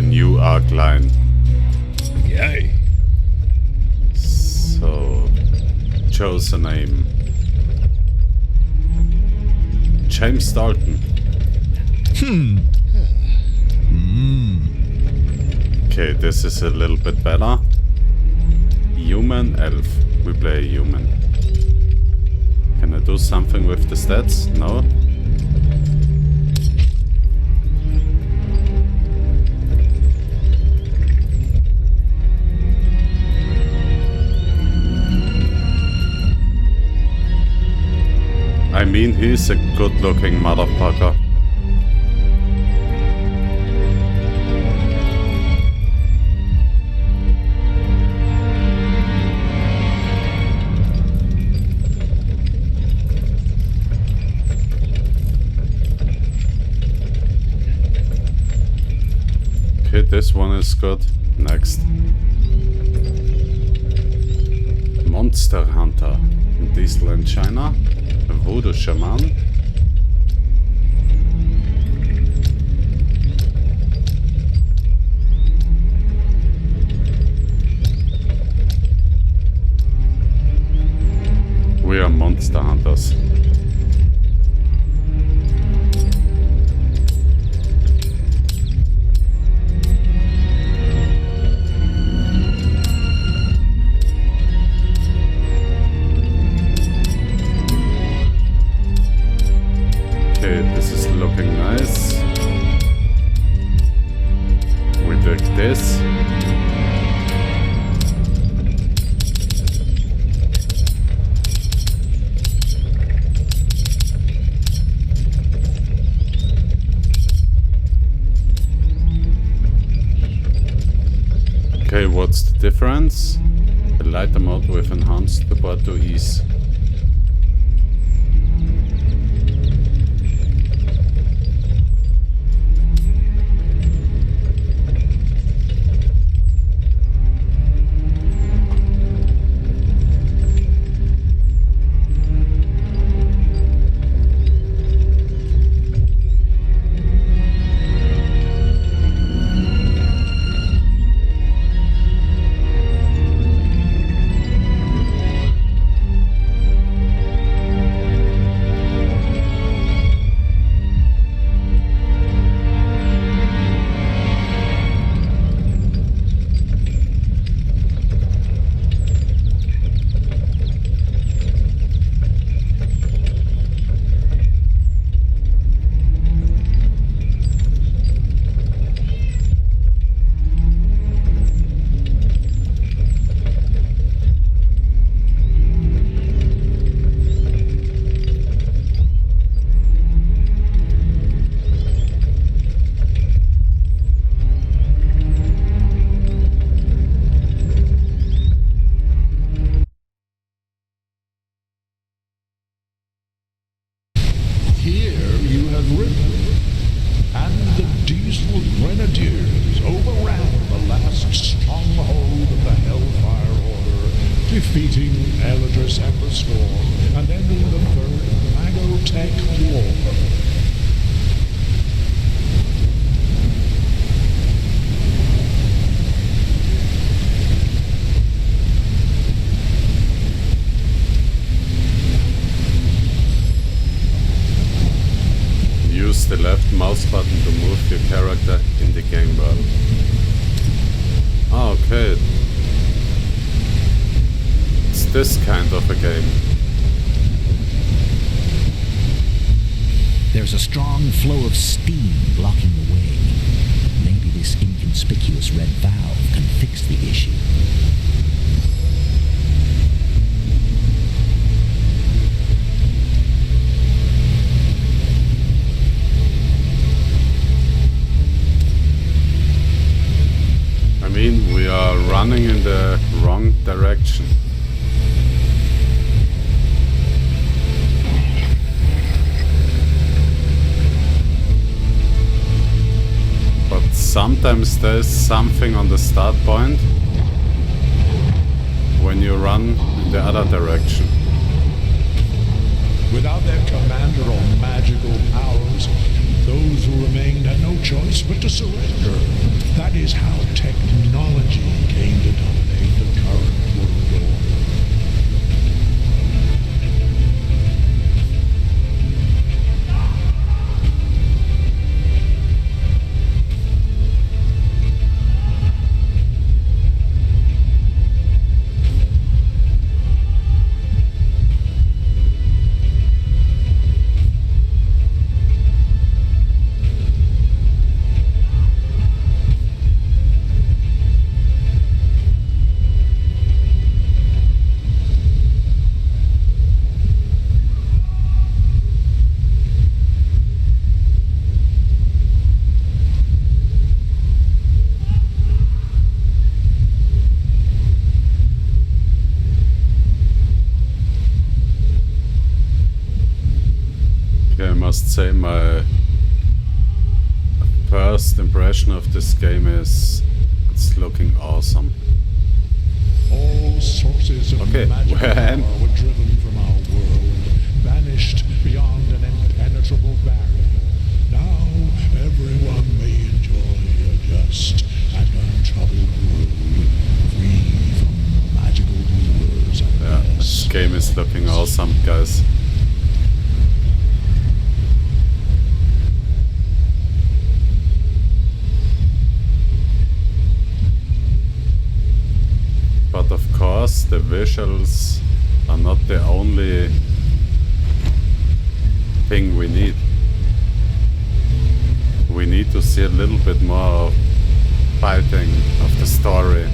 the new arc line. Yay. So, chose a name. James Dalton. Okay, this is a little bit better. Human, elf. We play a human. Can I do something with the stats? No? I mean, he's a good-looking motherfucker. Okay, this one is good. Next. Monster Hunter. Diesel in China. A voodoo shaman. We are monster hunters. This is looking nice. We dig this. Okay, what's the difference? The lighter mode with enhanced support to ease. Defeating Eldris and the Storm, and ending the Third Magotech War. Use the left mouse button to move your character in the game world. Ah, okay. It's this kind of a game. There's a strong flow of steam blocking the way. Maybe this inconspicuous red valve can fix the issue. I mean, we are running in the wrong direction. But sometimes there's something on the start point when you run in the other direction. Without their commander or magical powers, Those who remained had no choice but to surrender. That is how technology came to dominate the current world order. I must say my first impression of this game is it's looking awesome. All sources of magical power were driven from our world, banished beyond an impenetrable barrier. Now everyone may enjoy a just and untroubled world, free from magical rulers and this game is looking awesome, guys. But of course, the visuals are not the only thing we need. We need to see a little bit more fighting of the story.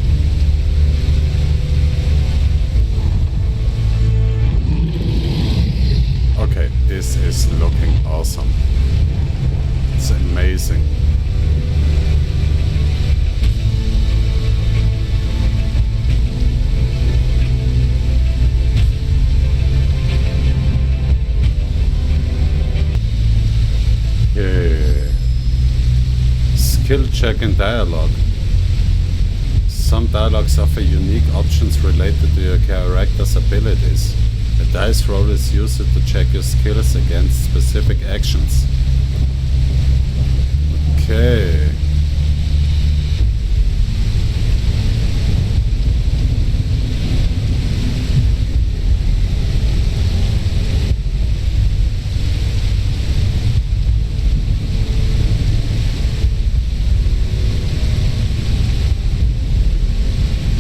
Okay, this is looking awesome. It's amazing. Skill check and dialogue. Some dialogues offer unique options related to your character's abilities. A dice roll is used to check your skills against specific actions. Okay.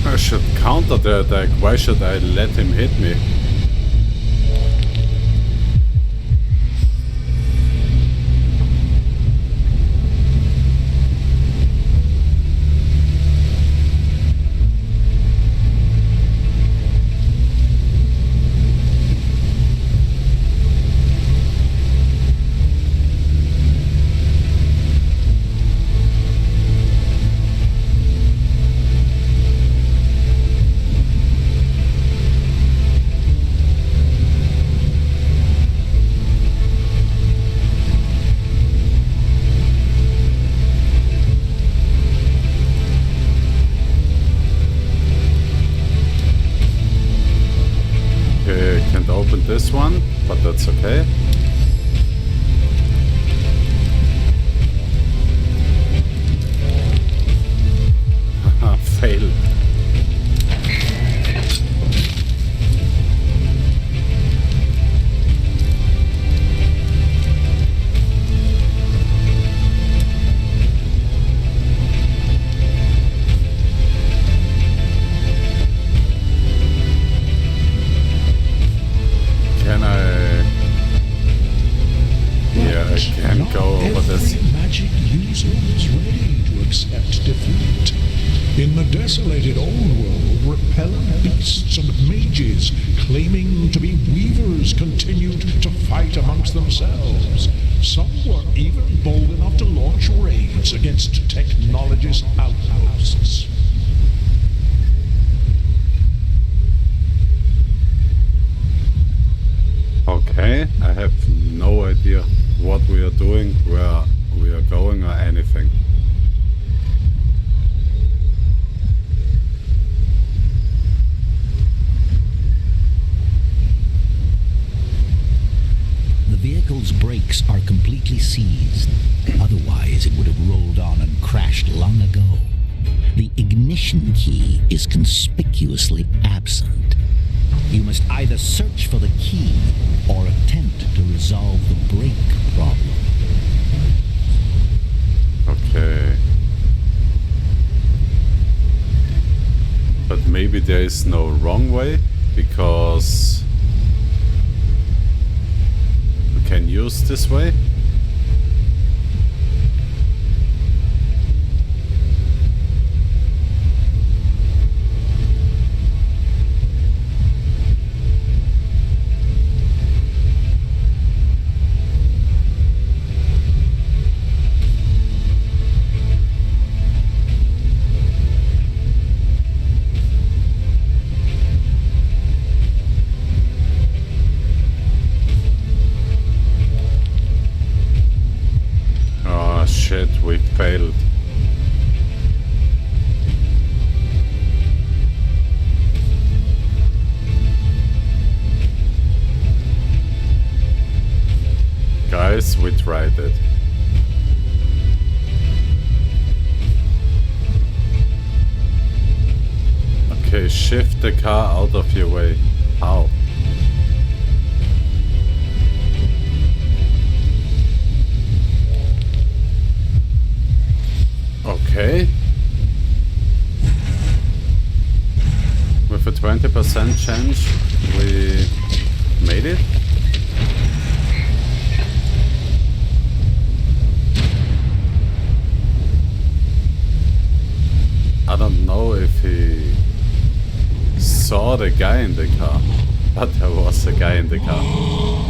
I should counter the attack. Why should I let him hit me? This one, but that's okay. Haha, fail. In the desolated old world, repellent beasts and mages claiming to be weavers continued to fight amongst themselves. Some were even bold enough to launch raids against technologist outposts. Okay, I have no idea what we are doing, where we are going or anything. The vehicle's brakes are completely seized. Otherwise, it would have rolled on and crashed long ago. The ignition key is conspicuously absent. You must either search for the key or attempt to resolve the brake problem. Okay. But maybe there is no wrong way, because we can use this way. Shit, we failed. Guys, we tried it. Okay, shift the car out of your way. How? Okay. With a 20% chance, we made it. I don't know if he saw the guy in the car, but there was a guy in the car.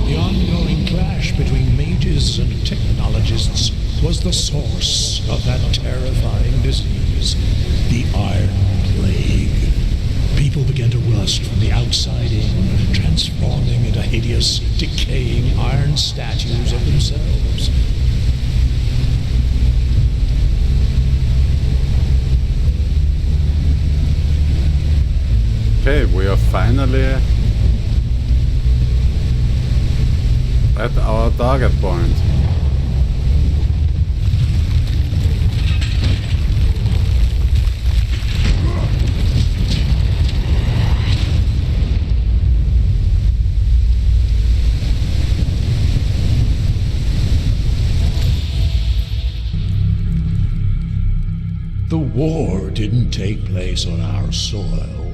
The ongoing clash between mages and technologists was the source of that terrifying disease, the Iron Plague. People began to rust from the outside in, transforming into hideous, decaying iron statues of themselves. Okay, we are finally at our target point. The war didn't take place on our soil,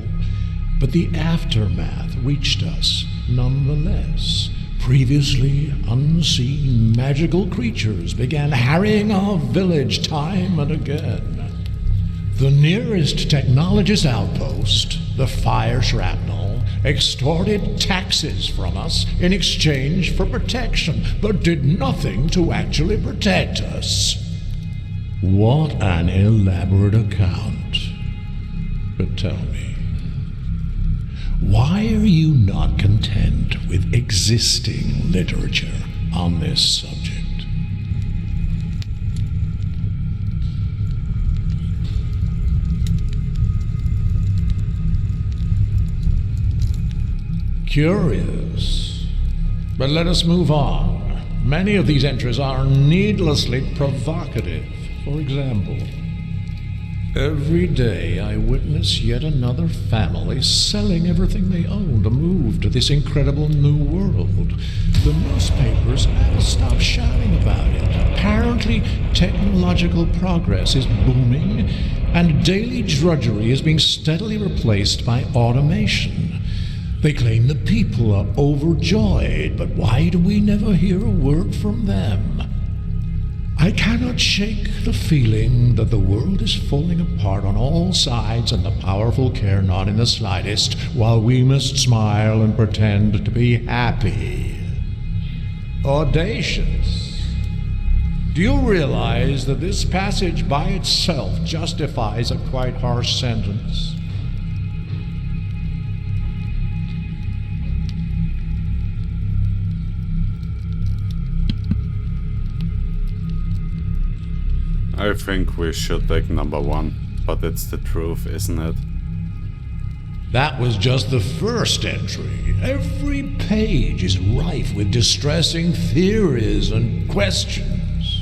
but the aftermath reached us nonetheless. Previously unseen magical creatures began harrying our village time and again. The nearest technologist outpost, the fire shrapnel, extorted taxes from us in exchange for protection, but did nothing to actually protect us. What an elaborate account. But tell me, why are you not content with existing literature on this subject? Curious. But let us move on. Many of these entries are needlessly provocative. For example, every day I witness yet another family selling everything they own to move to this incredible new world. The newspapers never stop shouting about it. Apparently, technological progress is booming, and daily drudgery is being steadily replaced by automation. They claim the people are overjoyed, but why do we never hear a word from them? I cannot shake the feeling that the world is falling apart on all sides and the powerful care not in the slightest, while we must smile and pretend to be happy. Audacious. Do you realize that this passage by itself justifies a quite harsh sentence? I think we should take number one, but it's the truth, isn't it? That was just the first entry. Every page is rife with distressing theories and questions.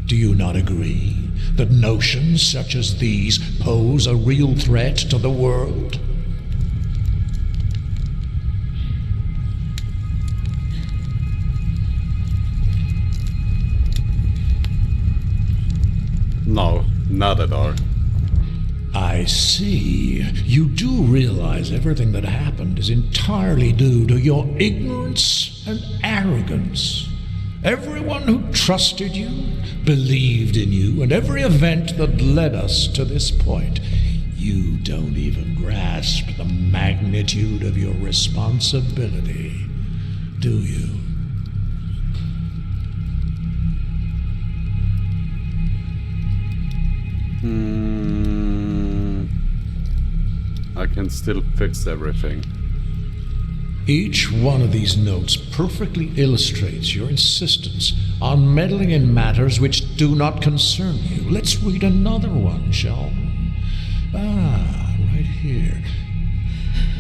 Do you not agree that notions such as these pose a real threat to the world? No, not at all. I see. You do realize everything that happened is entirely due to your ignorance and arrogance. Everyone who trusted you, believed in you, and every event that led us to this point. You don't even grasp the magnitude of your responsibility, do you? I can still fix everything. Each one of these notes perfectly illustrates your insistence on meddling in matters which do not concern you. Let's read another one, shall we? Right here.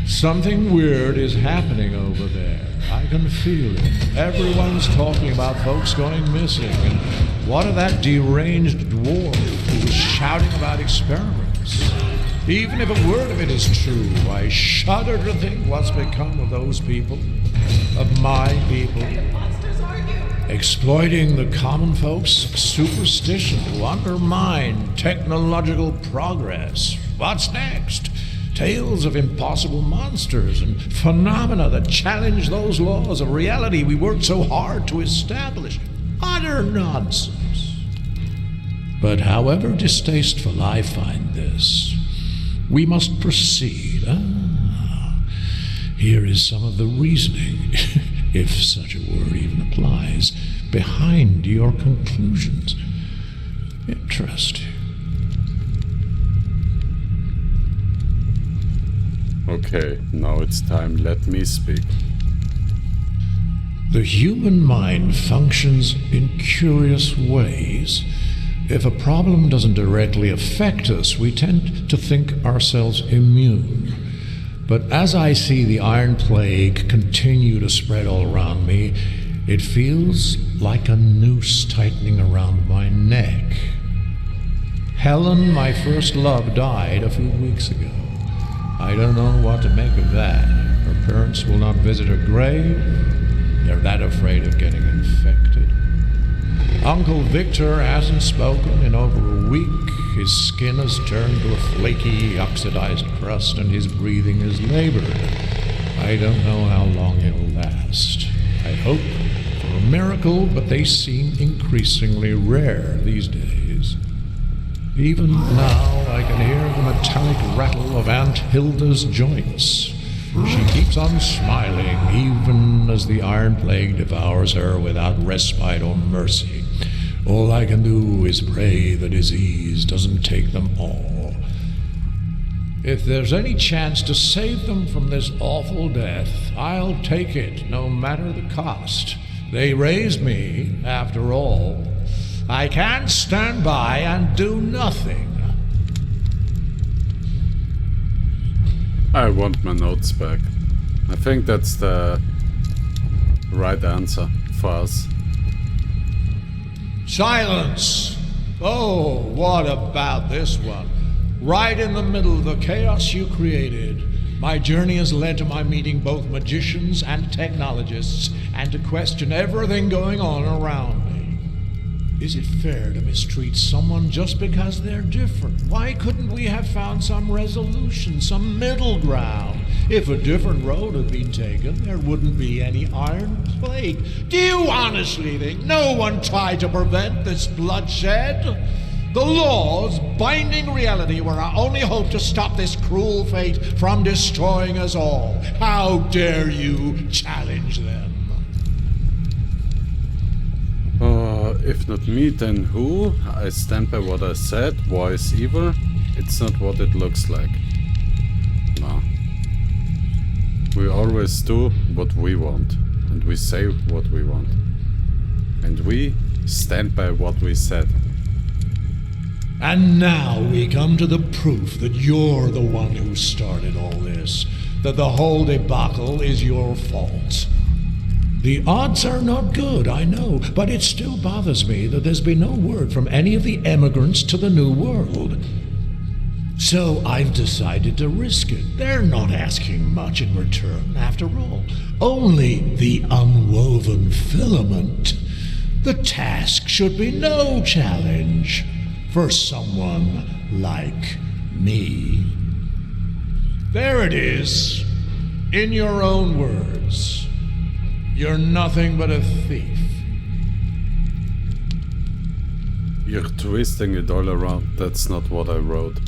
Something weird is happening over there. I can feel it. Everyone's talking about folks going missing. And what of that deranged dwarf who was shouting about experiments? Even if a word of it is true, I shudder to think what's become of those people, of my people. Exploiting the common folks' superstition to undermine technological progress. What's next? Tales of impossible monsters and phenomena that challenge those laws of reality we worked so hard to establish. Utter nonsense. But however distasteful I find this, we must proceed. Here is some of the reasoning, if such a word even applies, behind your conclusions. Interesting. Okay, now it's time. Let me speak. The human mind functions in curious ways. If a problem doesn't directly affect us, we tend to think ourselves immune. But as I see the Iron Plague continue to spread all around me, it feels like a noose tightening around my neck. Helen, my first love, died a few weeks ago. I don't know what to make of that. Her parents will not visit her grave. They're that afraid of getting infected. Uncle Victor hasn't spoken in over a week. His skin has turned to a flaky, oxidized crust, and his breathing is labored. I don't know how long it'll last. I hope for a miracle, but they seem increasingly rare these days. Even now, I can hear the metallic rattle of Aunt Hilda's joints. She keeps on smiling, even as the Iron Plague devours her without respite or mercy. All I can do is pray the disease doesn't take them all. If there's any chance to save them from this awful death, I'll take it, no matter the cost. They raised me, after all. I can't stand by and do nothing. I want my notes back. I think that's the right answer for us. Silence! Oh, what about this one? Right in the middle of the chaos you created, my journey has led to my meeting both magicians and technologists, and to question everything going on around me. Is it fair to mistreat someone just because they're different? Why couldn't we have found some resolution, some middle ground? If a different road had been taken, there wouldn't be any Iron Plague. Do you honestly think no one tried to prevent this bloodshed? The laws binding reality were our only hope to stop this cruel fate from destroying us all. How dare you challenge them? If not me, then who? I stand by what I said. War is evil. It's not what it looks like. No. We always do what we want. And we say what we want. And we stand by what we said. And now we come to the proof that you're the one who started all this, that the whole debacle is your fault. The odds are not good, I know, but it still bothers me that there's been no word from any of the emigrants to the New World. So I've decided to risk it. They're not asking much in return, after all. Only the unwoven filament. The task should be no challenge for someone like me. There it is, in your own words. You're nothing but a thief. You're twisting it all around. That's not what I wrote.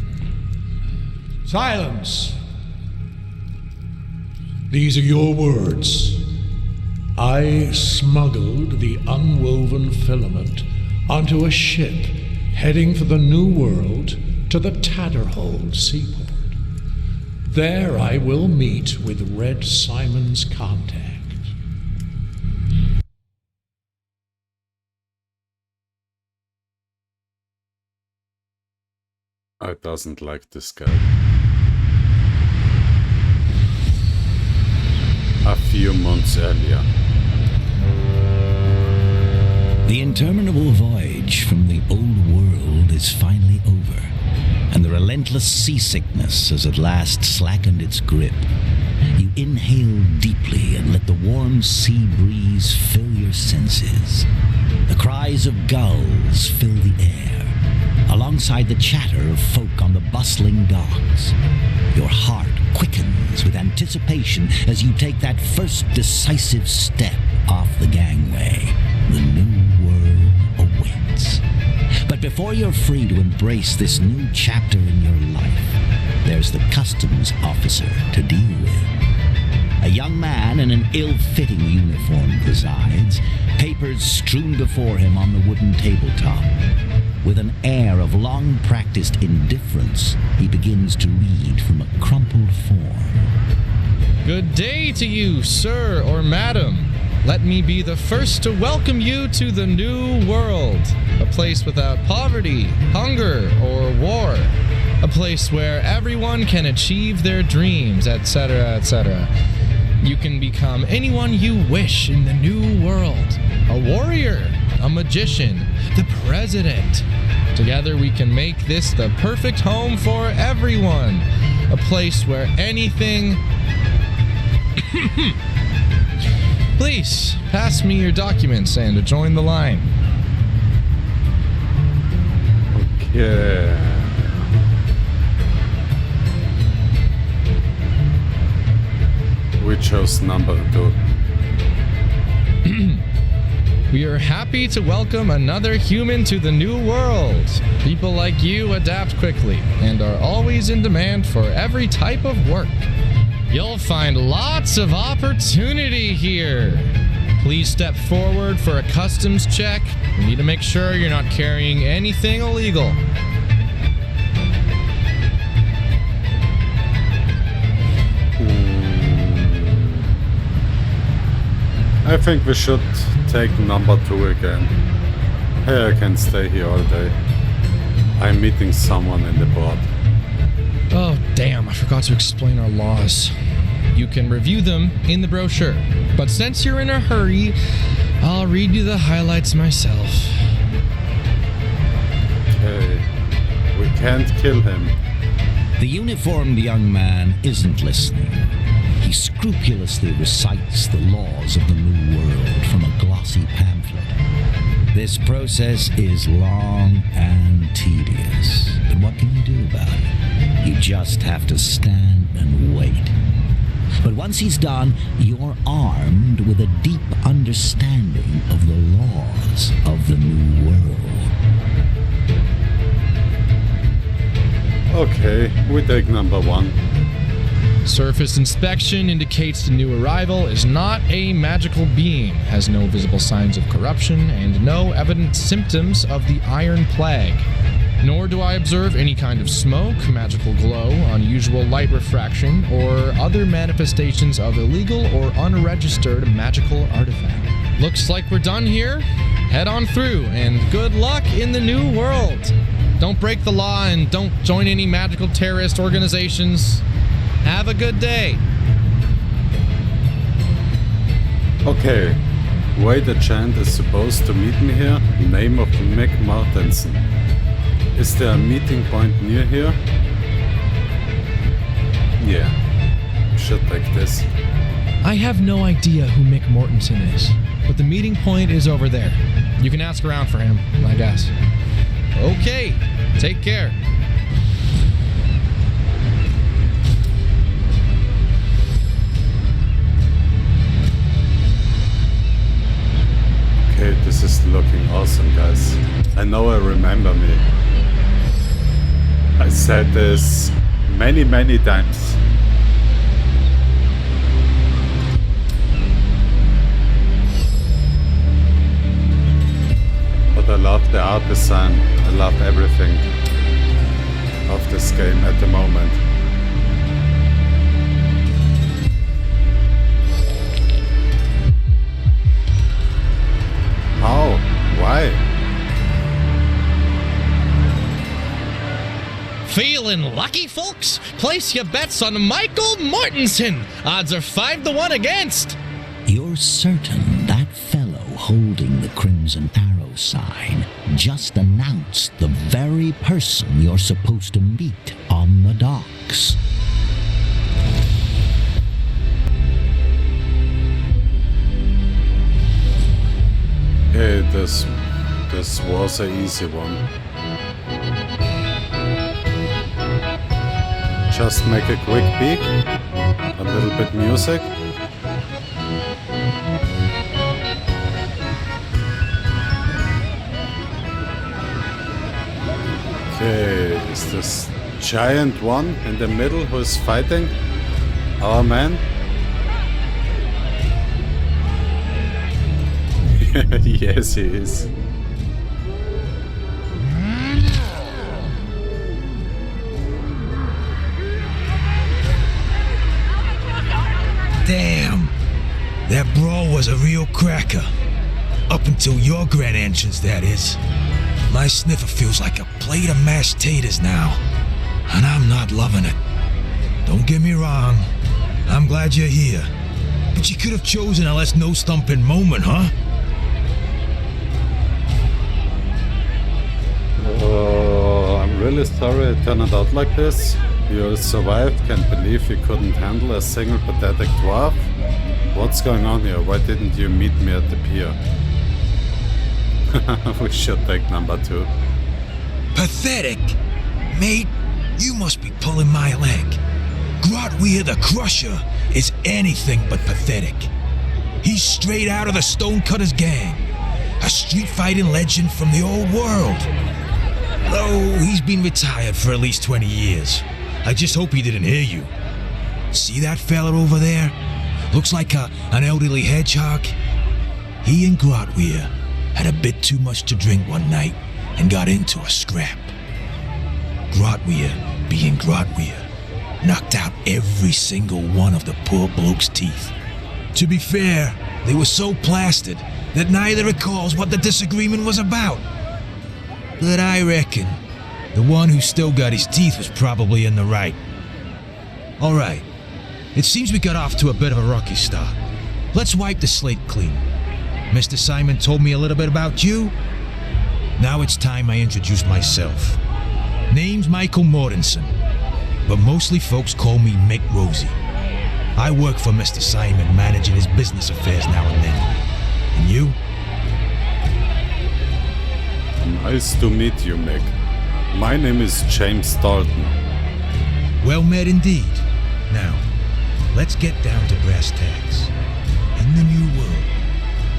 Silence! These are your words. I smuggled the unwoven filament onto a ship heading for the New World to the Tatterhold seaport. There I will meet with Red Simon's contact. I doesn't like this guy. A few months earlier. The interminable voyage from the old world is finally over, and the relentless seasickness has at last slackened its grip. You inhale deeply and let the warm sea breeze fill your senses. The cries of gulls fill the air, alongside the chatter of folk on the bustling docks. Your heart quickens with anticipation as you take that first decisive step off the gangway. The new world awaits. But before you're free to embrace this new chapter in your life, there's the customs officer to deal with. A young man in an ill-fitting uniform presides, papers strewn before him on the wooden tabletop. With an air of long-practiced indifference, he begins to read from a crumpled form. Good day to you, sir or madam. Let me be the first to welcome you to the New World, a place without poverty, hunger, or war, a place where everyone can achieve their dreams, etc., etc. You can become anyone you wish in the New World, a warrior, a magician, the president. Together we can make this the perfect home for everyone, a place where anything... Please, pass me your documents and join the line. Okay. We chose number 2. We are happy to welcome another human to the New World. People like you adapt quickly and are always in demand for every type of work. You'll find lots of opportunity here. Please step forward for a customs check. We need to make sure you're not carrying anything illegal. I think we should take number 2 again. Hey, I can stay here all day. I'm meeting someone in the board. Oh, damn, I forgot to explain our laws. You can review them in the brochure, but since you're in a hurry, I'll read you the highlights myself. Okay, we can't kill him. The uniformed young man isn't listening. He scrupulously recites the laws of the New World from a glossy pamphlet. This process is long and tedious, but what can you do about it? You just have to stand and wait. But once he's done, you're armed with a deep understanding of the laws of the New World. Okay, we take number 1. Surface inspection indicates the new arrival is not a magical being, has no visible signs of corruption, and no evident symptoms of the Iron Plague. Nor do I observe any kind of smoke, magical glow, unusual light refraction, or other manifestations of illegal or unregistered magical artifact. Looks like we're done here. Head on through, and good luck in the New World. Don't break the law and don't join any magical terrorist organizations. Have a good day. Okay. Way the chant is supposed to meet me here. Name of Mick Martensen. Is there a meeting point near here? Yeah. Should take this. I have no idea who Mick Mortensen is, but the meeting point is over there. You can ask around for him, I guess. Okay, take care. Okay, this is looking awesome, guys. I know I remember me. I said this many times. But I love the art design. I love everything of this game at the moment. How? Why? Feeling lucky, folks? Place your bets on Michael Mortensen. Odds are 5-1 against. You're certain that fellow holding the Crimson Arrow sign just announced the very person you're supposed to meet on the docks? Hey, this was an easy one. Just make a quick peek, a little bit music. Okay, is this giant one in the middle who is fighting our man? Yes, he is. Damn. That brawl was a real cracker. Up until your grand entrance, that is. My sniffer feels like a plate of mashed taters now. And I'm not loving it. Don't get me wrong. I'm glad you're here. But you could have chosen a less no-stumping moment, huh? Oh, I'm really sorry it turned out like this. You survived, can't believe you couldn't handle a single pathetic dwarf. What's going on here? Why didn't you meet me at the pier? We should take number 2. Pathetic? Mate, you must be pulling my leg. Grotweir the Crusher is anything but pathetic. He's straight out of the Stonecutters gang, a street fighting legend from the old world. Though he's been retired for at least 20 years. I just hope he didn't hear you. See that fella over there? Looks like an elderly hedgehog. He and Grotweir had a bit too much to drink one night and got into a scrap. Grotweir, being Grotweir, knocked out every single one of the poor bloke's teeth. To be fair, they were so plastered that neither recalls what the disagreement was about. But I reckon the one who still got his teeth was probably in the right. All right, it seems we got off to a bit of a rocky start. Let's wipe the slate clean. Mr. Simon told me a little bit about you. Now it's time I introduce myself. Name's Michael Mortensen, but mostly folks call me Mick Rosie. I work for Mr. Simon, managing his business affairs now and then. And you? Nice to meet you, Mick. My name is James Dalton. Well met indeed. Now, let's get down to brass tacks. In the new world,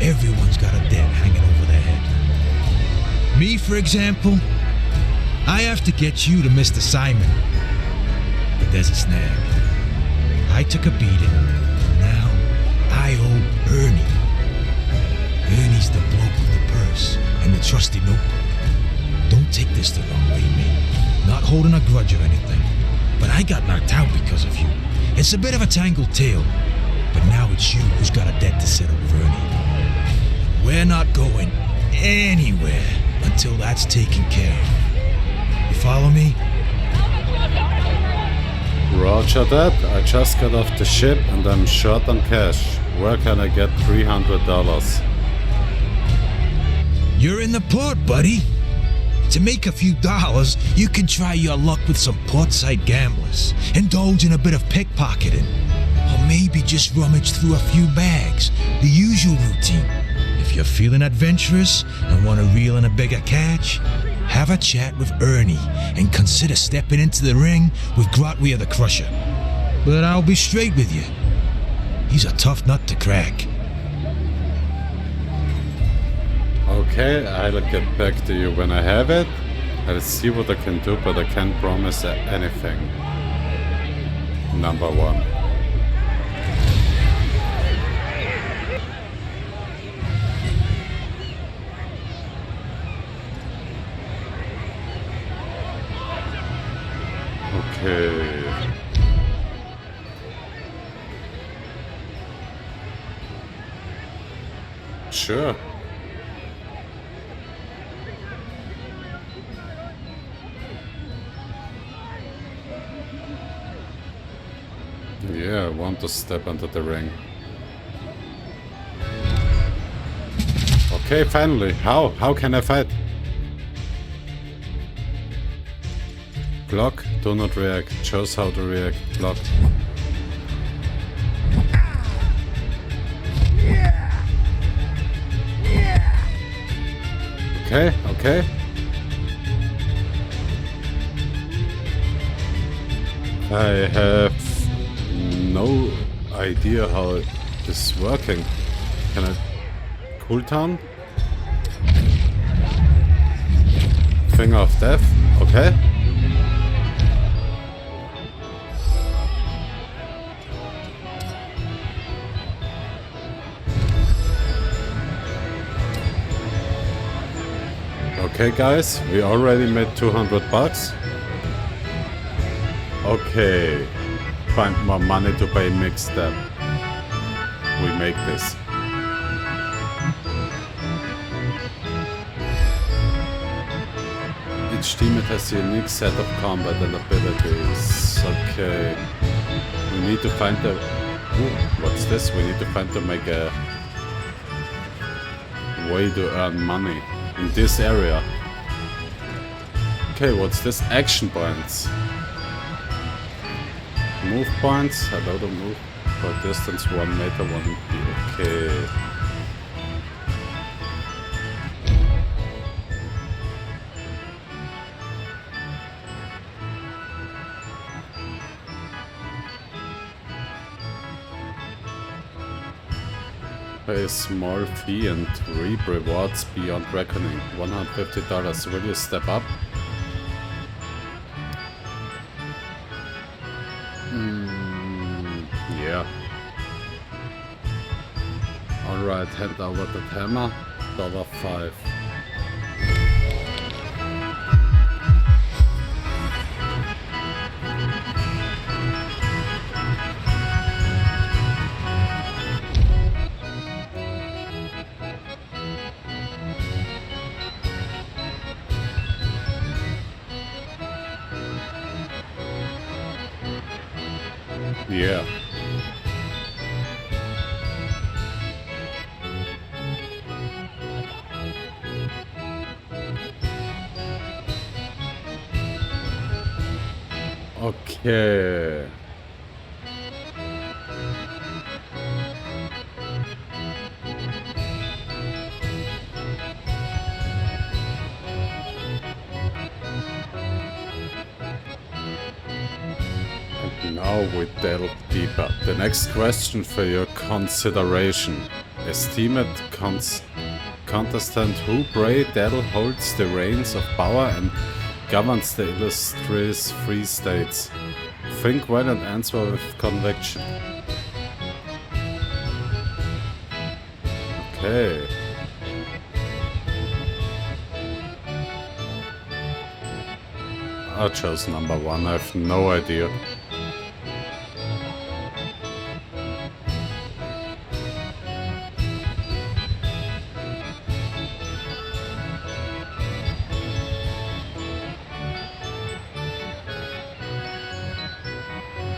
everyone's got a debt hanging over their head. Me, for example, I have to get you to Mr. Simon. But there's a snag. I took a beating. Now, I owe Ernie. Ernie's the bloke with the purse and the trusty notebook. Don't take this the wrong way, mate. Not holding a grudge or anything. But I got knocked out because of you. It's a bit of a tangled tale. But now it's you who's got a debt to settle with Ernie. We're not going anywhere until that's taken care of. follow me? Roger that. I just got off the ship and I'm short on cash. Where can I get $300? You're in the port, buddy. To make a few dollars, you can try your luck with some portside gamblers, indulge in a bit of pickpocketing, or maybe just rummage through a few bags, the usual routine. If you're feeling adventurous and want to reel in a bigger catch, have a chat with Ernie and consider stepping into the ring with Grotwee the Crusher. But I'll be straight with you. He's a tough nut to crack. Okay, I'll get back to you when I have it. I'll see what I can do, but I can't promise anything. Number 1. Okay. Sure. Yeah, I want to step into the ring. Okay, finally. How? How can I fight? Block, do not react. Shows how to react. Block. Okay, okay. I have no idea how this is working. Can I cooldown? Finger of Death, okay. Okay guys, we already made 200 bucks. Okay, find more money to pay mixed step. We make this. Each teammate has a unique set of combat and abilities. Okay, we need to find the... Ooh, what's this? We need to find to make a way to earn money in this area. Okay, what's this? Action points. Move points. Allow to move for distance 1 meter, 1 feet. Okay. Pay a small fee and reap rewards beyond reckoning. $150. Will you step up? Yeah. Alright, hand over the hammer. $5. Yeah. Okay. Now we delve deeper. The next question for your consideration. Esteemed contestant who pray Daddle holds the reins of power and governs the illustrious free states. Think well and answer with conviction. Okay. I chose number 1, I have no idea.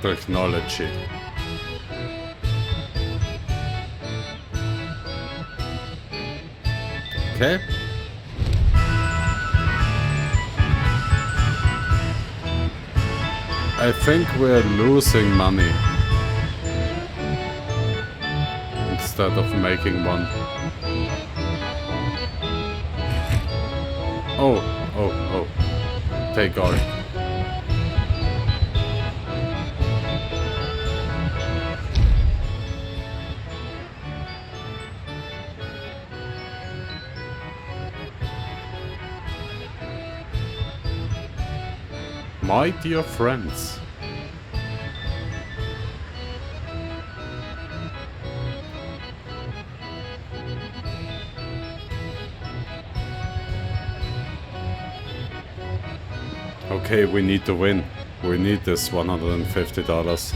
technology. Okay. I think we're losing money instead of making one. Oh. Take all. My dear friends. Okay, we need to win. We need this $150.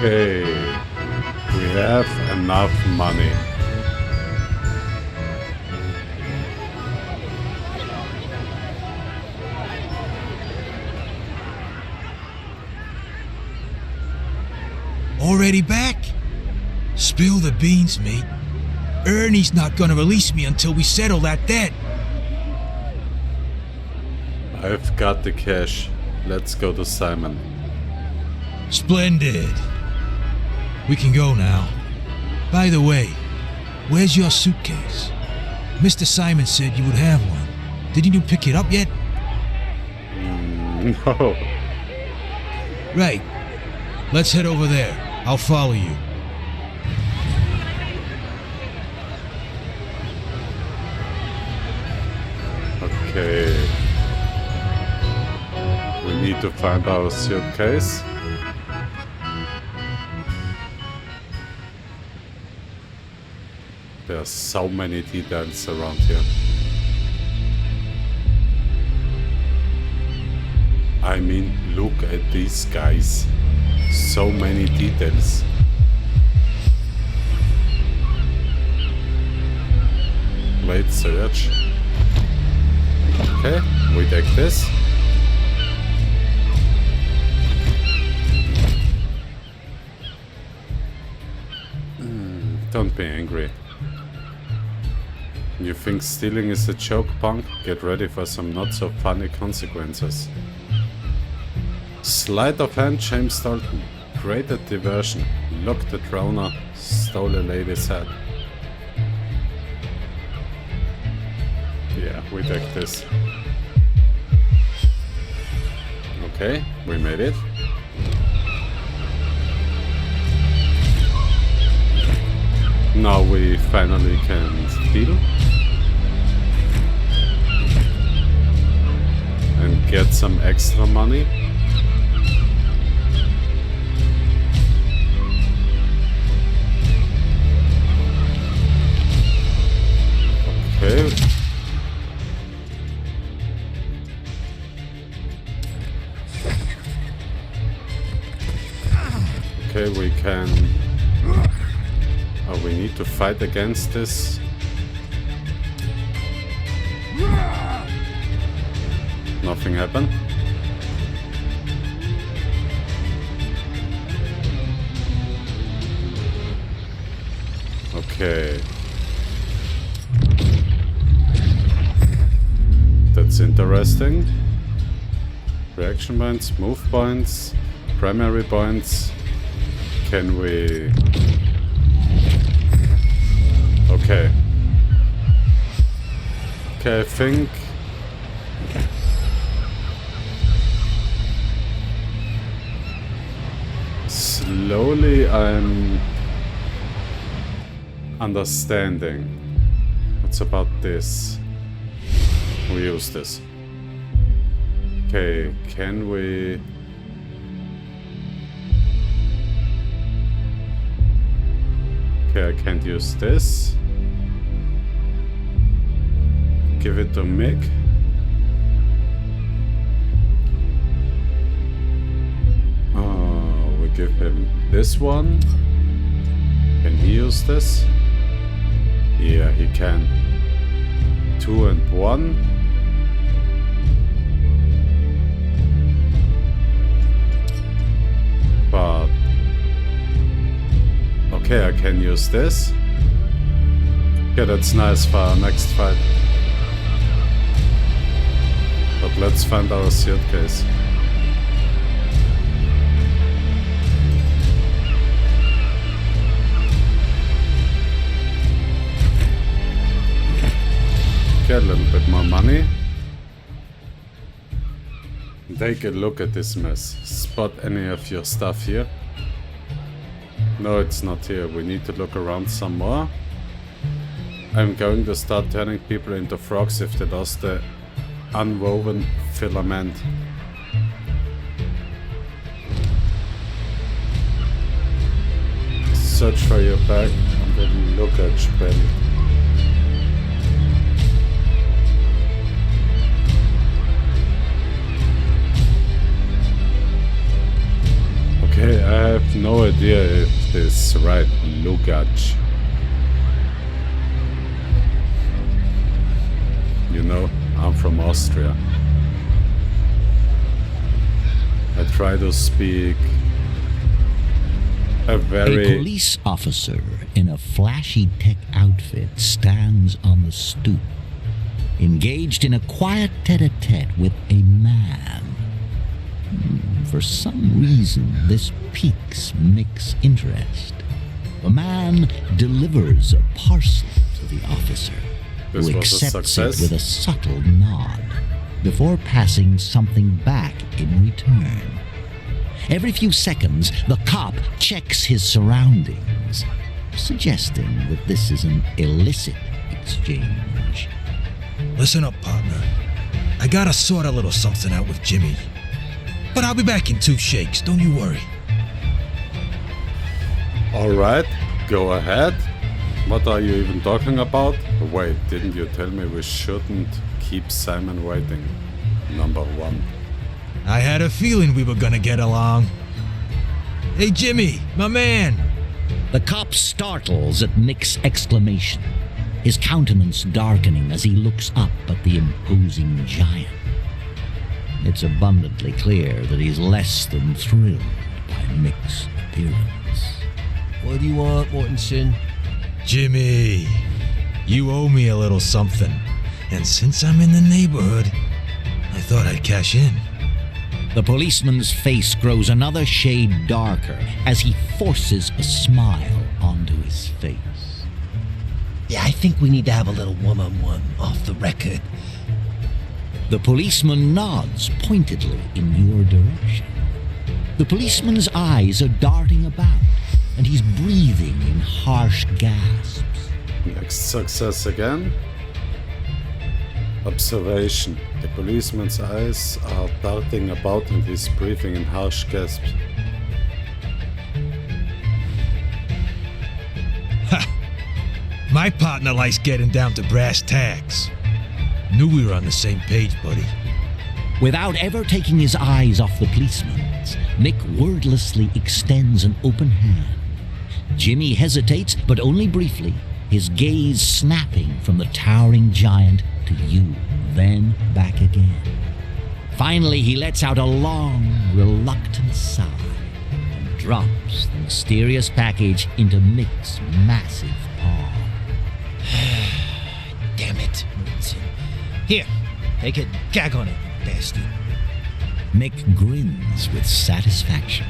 Okay, we have enough money. Already back? Spill the beans, mate. Ernie's not gonna release me until we settle that debt. I've got the cash. Let's go to Simon. Splendid. We can go now. By the way, where's your suitcase? Mr. Simon said you would have one. Didn't you pick it up yet? No. Right. Let's head over there. I'll follow you. Okay. We need to find our suitcase. There are so many details around here. I mean, look at these guys. So many details. Late search. Okay, we take this. Don't be angry. You think stealing is a joke, punk? Get ready for some not so funny consequences. Sleight of hand, James Dalton. Created diversion. Locked the droner. Stole a lady's head. Yeah, we take this. Okay, we made it. Now we finally can steal. And get some extra money. Okay. Okay, we can... Oh, we need to fight against this. Nothing happened. Okay. That's interesting. Reaction points, move points, primary points. Can we... Okay. Okay, I think... Slowly I'm understanding. What's about this? We use this. Okay, can we... Okay, I can't use this. Give it to Mick. Oh, we give him this one. Can he use this? Yeah, he can. 2 and 1. But... Okay, I can use this. Okay, that's nice for our next fight. But let's find our suitcase. Get a little bit more money. Take a look at this mess. Spot any of your stuff here? No, it's not here. We need to look around some more. I'm going to start turning people into frogs if they lost the unwoven filament. Search for your bag and the luggage belt. Okay, I have no idea if this is right. Luggage. You know, I'm from Austria. I try to speak a very... A police officer in a flashy tech outfit stands on the stoop, engaged in a quiet tete-a-tete with a man. For some reason, this piques Mick's interest. The man delivers a parcel to the officer, This who was a accepts success. it with a subtle nod, before passing something back in return. Every few seconds, the cop checks his surroundings, suggesting that this is an illicit exchange. Listen up, partner. I gotta sort a little something out with Jimmy. But I'll be back in 2 shakes, don't you worry. Alright, go ahead. What are you even talking about? Wait, didn't you tell me we shouldn't keep Simon waiting? Number 1. I had a feeling we were gonna get along. Hey, Jimmy, my man. The cop startles at Mick's exclamation, his countenance darkening as he looks up at the imposing giant. It's abundantly clear that he's less than thrilled by Mick's appearance. What do you want, Mortensen? Jimmy, you owe me a little something. And since I'm in the neighborhood, I thought I'd cash in. The policeman's face grows another shade darker as he forces a smile onto his face. Yeah, I think we need to have a little one-on-one off the record. The policeman nods pointedly in your direction. The policeman's eyes are darting about, and he's breathing in harsh gasps. Next success again. Observation. The policeman's eyes are darting about and he's breathing in harsh gasps. My partner likes getting down to brass tacks. Knew we were on the same page, buddy. Without ever taking his eyes off the policeman's, Mick wordlessly extends an open hand. Jimmy hesitates, but only briefly, his gaze snapping from the towering giant to you, then back again. Finally, he lets out a long, reluctant sigh and drops the mysterious package into Mick's massive palm. Damn it, Mortensen. Here, take it. Gag on it, bastard. Mick grins with satisfaction.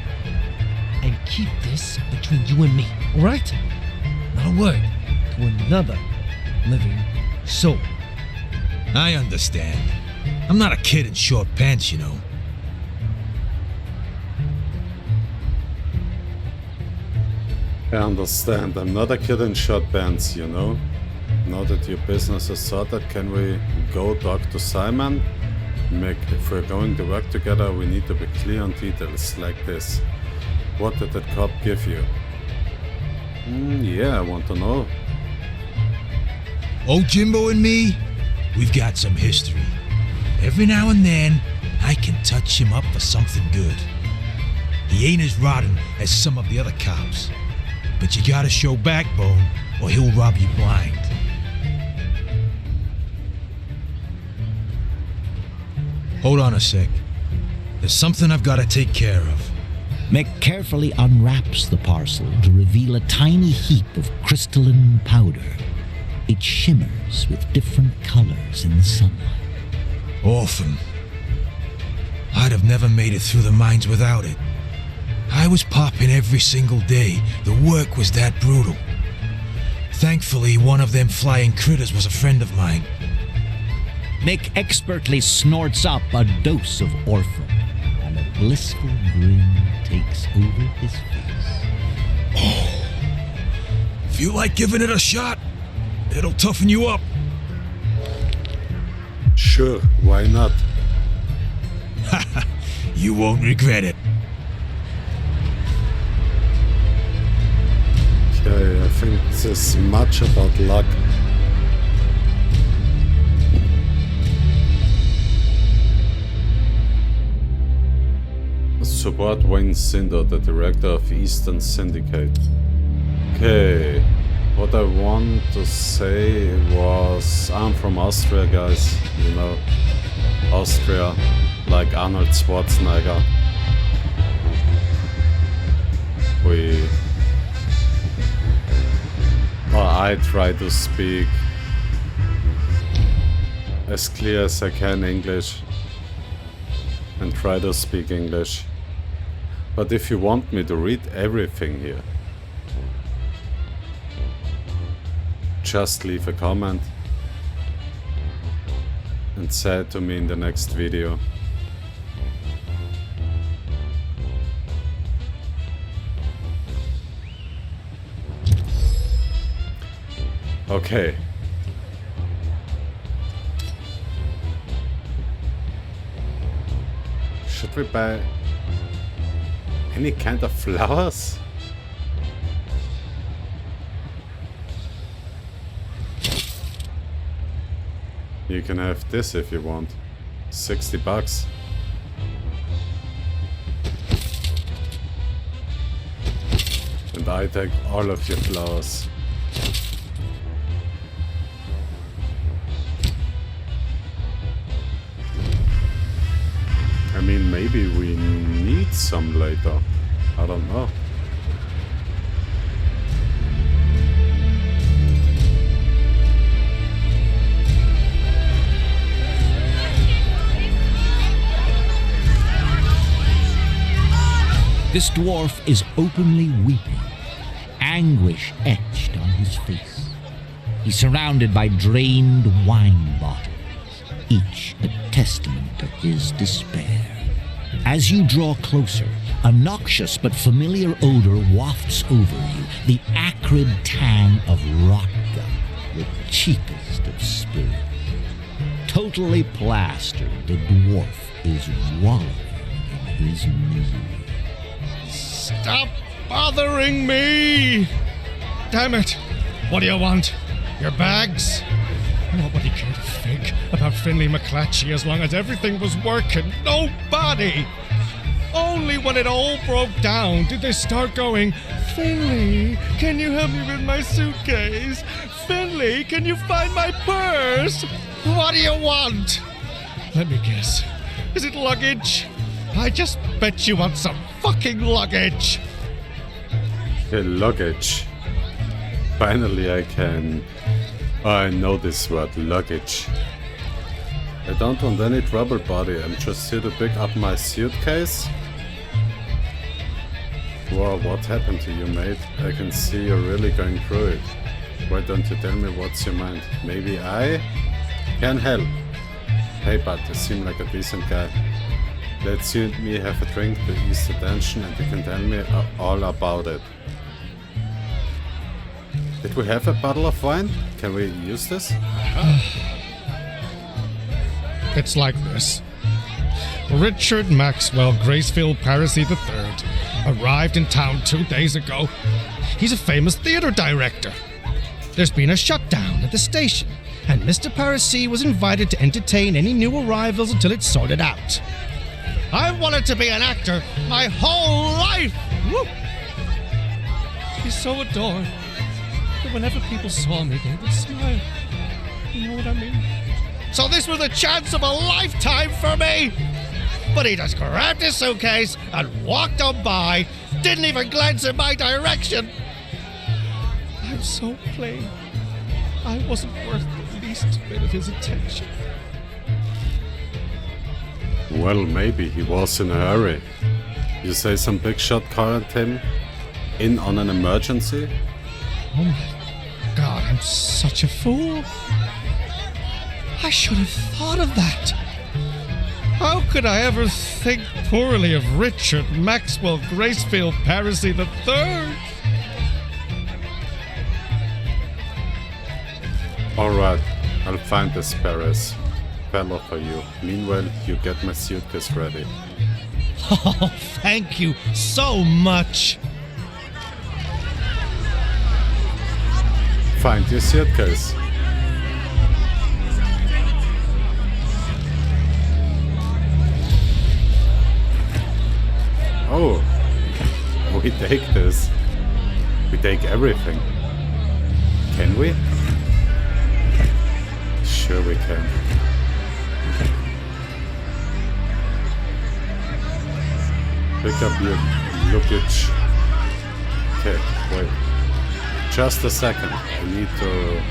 And keep this between you and me, all right? Not a word to another living soul. I understand. I'm not a kid in short pants, you know. I understand. I'm not a kid in short pants, you know? Now that your business is sorted, can we go talk to Simon? Mick, if we're going to work together, we need to be clear on details like this. What did that cop give you? Yeah, I want to know. Old Jimbo and me, we've got some history. Every now and then, I can touch him up for something good. He ain't as rotten as some of the other cops, but you gotta show backbone or he'll rob you blind. Hold on a sec. There's something I've gotta take care of. Mick carefully unwraps the parcel to reveal a tiny heap of crystalline powder. It shimmers with different colors in the sunlight. Orphan. I'd have never made it through the mines without it. I was popping every single day. The work was that brutal. Thankfully, one of them flying critters was a friend of mine. Mick expertly snorts up a dose of Orphan, and a blissful grin takes over his face. Feel like giving it a shot? It'll toughen you up. Sure, why not? You won't regret it. Okay, I think this is much about luck. Support Wayne Cinder, the director of Eastern Syndicate. Okay, what I want to say was, I'm from Austria, guys, you know, Austria, like Arnold Schwarzenegger. I try to speak as clear as I can English and try to speak English. But if you want me to read everything here, just leave a comment and say it to me in the next video. Okay. Should we buy any kind of flowers? You can have this if you want. $60. And I take all of your flowers. I mean, maybe we need some later. I don't know. This dwarf is openly weeping, anguish etched on his face. He's surrounded by drained wine bottles, each a testament to his despair. As you draw closer, a noxious but familiar odor wafts over you, the acrid tang of rot gum, the cheapest of spirits. Totally plastered, the dwarf is wallowing in his misery. Stop bothering me! Damn it! What do you want? Your bags? Nobody cared a fig about Finley McClatchy as long as everything was working. Nobody! Only when it all broke down did they start going, Finley, can you help me with my suitcase? Finley, can you find my purse? What do you want? Let me guess. Is it luggage? I just bet you want some fucking luggage. Okay, luggage. Finally I know this word, luggage. I don't want any trouble, buddy. I'm just here to pick up my suitcase. Wow, what happened to you, mate? I can see you're really going through it. Why don't you tell me what's your mind? Maybe I can help. Hey, bud, you seem like a decent guy. Let's you and me have a drink to ease the tension and you can tell me all about it. Did we have a bottle of wine? Can we use this? It's like this. Richard Maxwell Gracefield Parisi III arrived in town 2 days ago. He's a famous theater director. There's been a shutdown at the station, and Mr. Parisi was invited to entertain any new arrivals until it's sorted out. I wanted to be an actor my whole life! Woo! He's so adored that whenever people saw me, they would smile. You know what I mean? So this was the chance of a lifetime for me! But he just grabbed his suitcase and walked on by, didn't even glance in my direction. I'm so plain. I wasn't worth the least bit of his attention. Well, maybe he was in a hurry. You say some big shot called him in on an emergency? Oh my God, I'm such a fool. I should have thought of that. How could I ever think poorly of Richard Maxwell Gracefield Parisi III? Alright, I'll find this Paris fella for you. Meanwhile, you get my suitcase ready. Oh, thank you so much. Find your suitcase. Oh, we take this. We take everything. Can we? Sure we can. Pick up your luggage. Okay, wait. Just a second. I need to...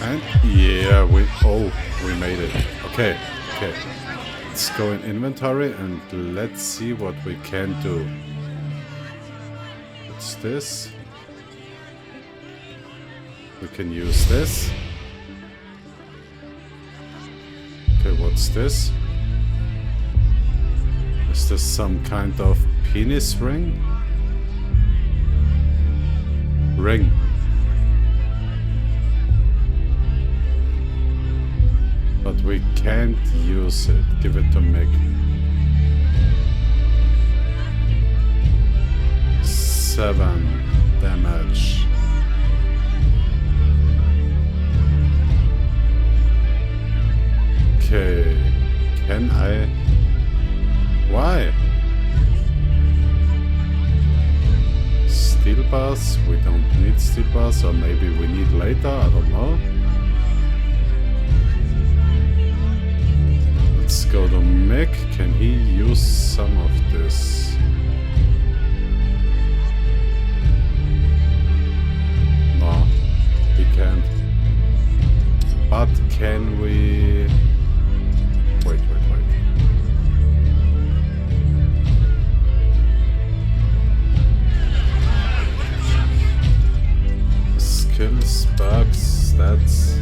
And yeah, we made it. Okay. Let's go in inventory and let's see what we can do. What's this? We can use this. Okay, what's this? Is this some kind of penis ring? Ring. But we can't use it. Give it to Mick. 7 damage. Okay. Can I? Why? Steel bars? We don't need steel bars, or maybe we need later, I don't know. Let's go to Mick. Can he use some of this? No, he can't. But can we... Wait. Skills, bugs, stats.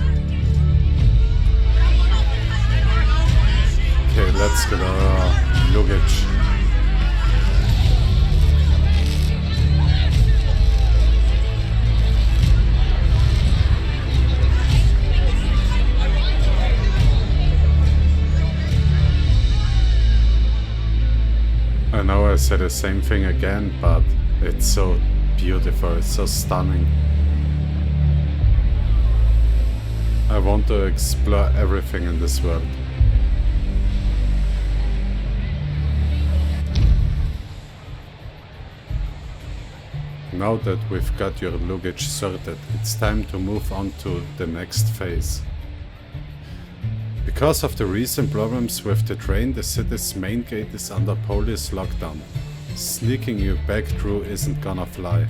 Okay, let's get our luggage. I know I said the same thing again, but it's so beautiful, it's so stunning. I want to explore everything in this world. Now that we've got your luggage sorted, it's time to move on to the next phase. Because of the recent problems with the train, the city's main gate is under police lockdown. Sneaking you back through isn't gonna fly.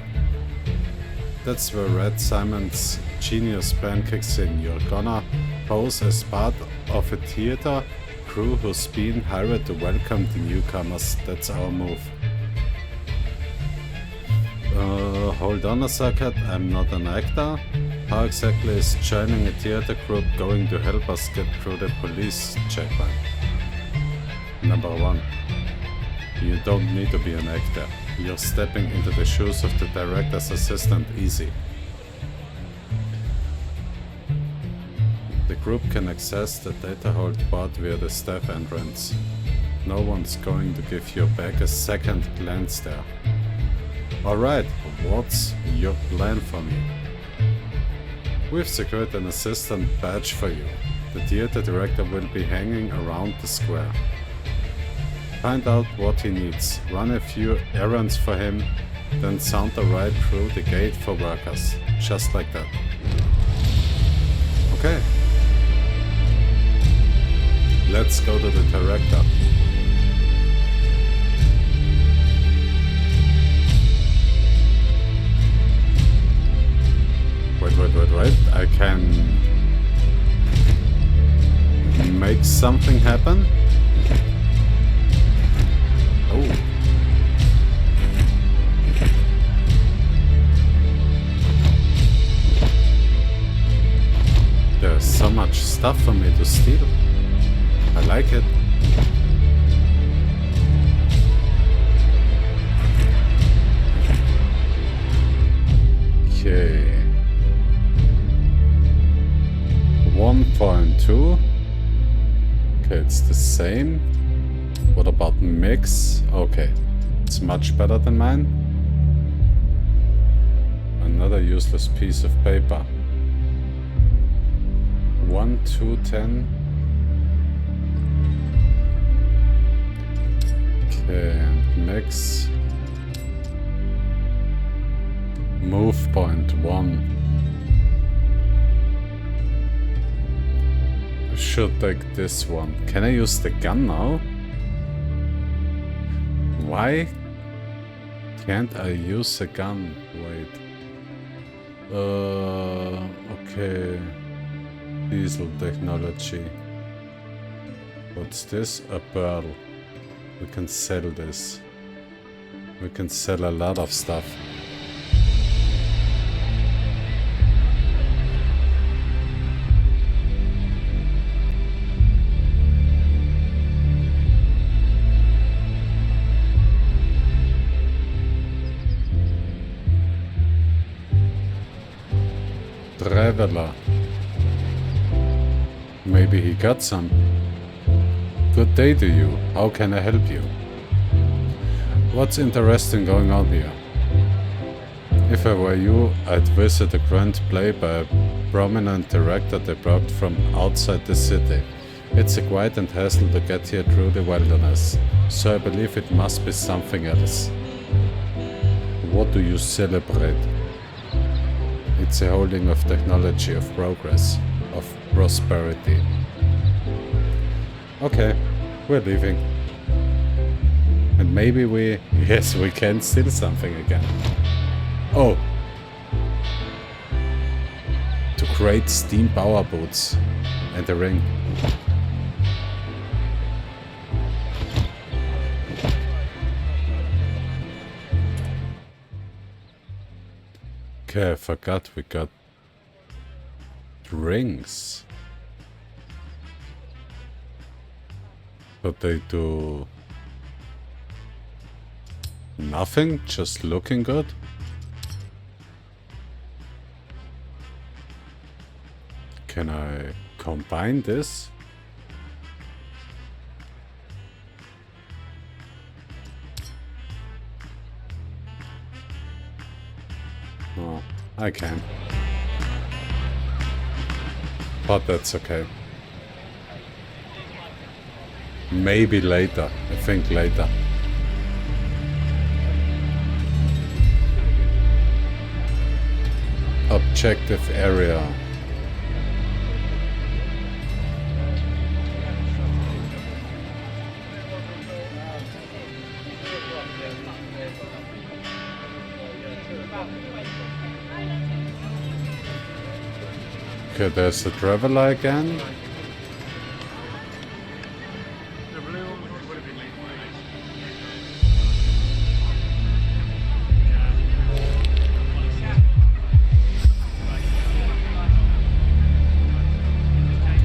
That's where Red Simon's genius plan kicks in. You're gonna pose as part of a theater crew who's been hired to welcome the newcomers. That's our move. Hold on a second, I'm not an actor. How exactly is joining a theater group going to help us get through the police checkpoint? Number 1. You don't need to be an actor. You're stepping into the shoes of the director's assistant. Easy. The group can access the data hold pod via the staff entrance. No one's going to give you back a second glance there. Alright, what's your plan for me? We've secured an assistant badge for you. The theater director will be hanging around the square. Find out what he needs, run a few errands for him, then saunter right through the gate for workers. Just like that. Okay. Let's go to the director. Wait. I can make something happen? Oh. There's so much stuff for me to steal. I like it. Okay. 1.2. Okay, it's the same. What about mix? Okay, it's much better than mine. Another useless piece of paper. 1, 2, 10. Okay, and mix. Move point 1. Should take this one. Can I use the gun now? Why can't I use a gun? Wait. Okay. Diesel technology. What's this? A pearl. We can sell this. We can sell a lot of stuff. Traveler. Maybe he got some. Good day to you. How can I help you? What's interesting going on here? If I were you, I'd visit a grand play by a prominent director they brought from outside the city. It's a quiet and hassle to get here through the wilderness, so I believe it must be something else. What do you celebrate? It's a holding of technology, of progress, of prosperity. Okay, we're leaving. And maybe yes, we can steal something again. Oh! To create steam power boots and a ring. Okay, I forgot we got rings. But they do nothing, just looking good. Can I combine this? Oh, I can. But that's okay. Maybe later. I think later. Objective area. Okay, there's the traveler again.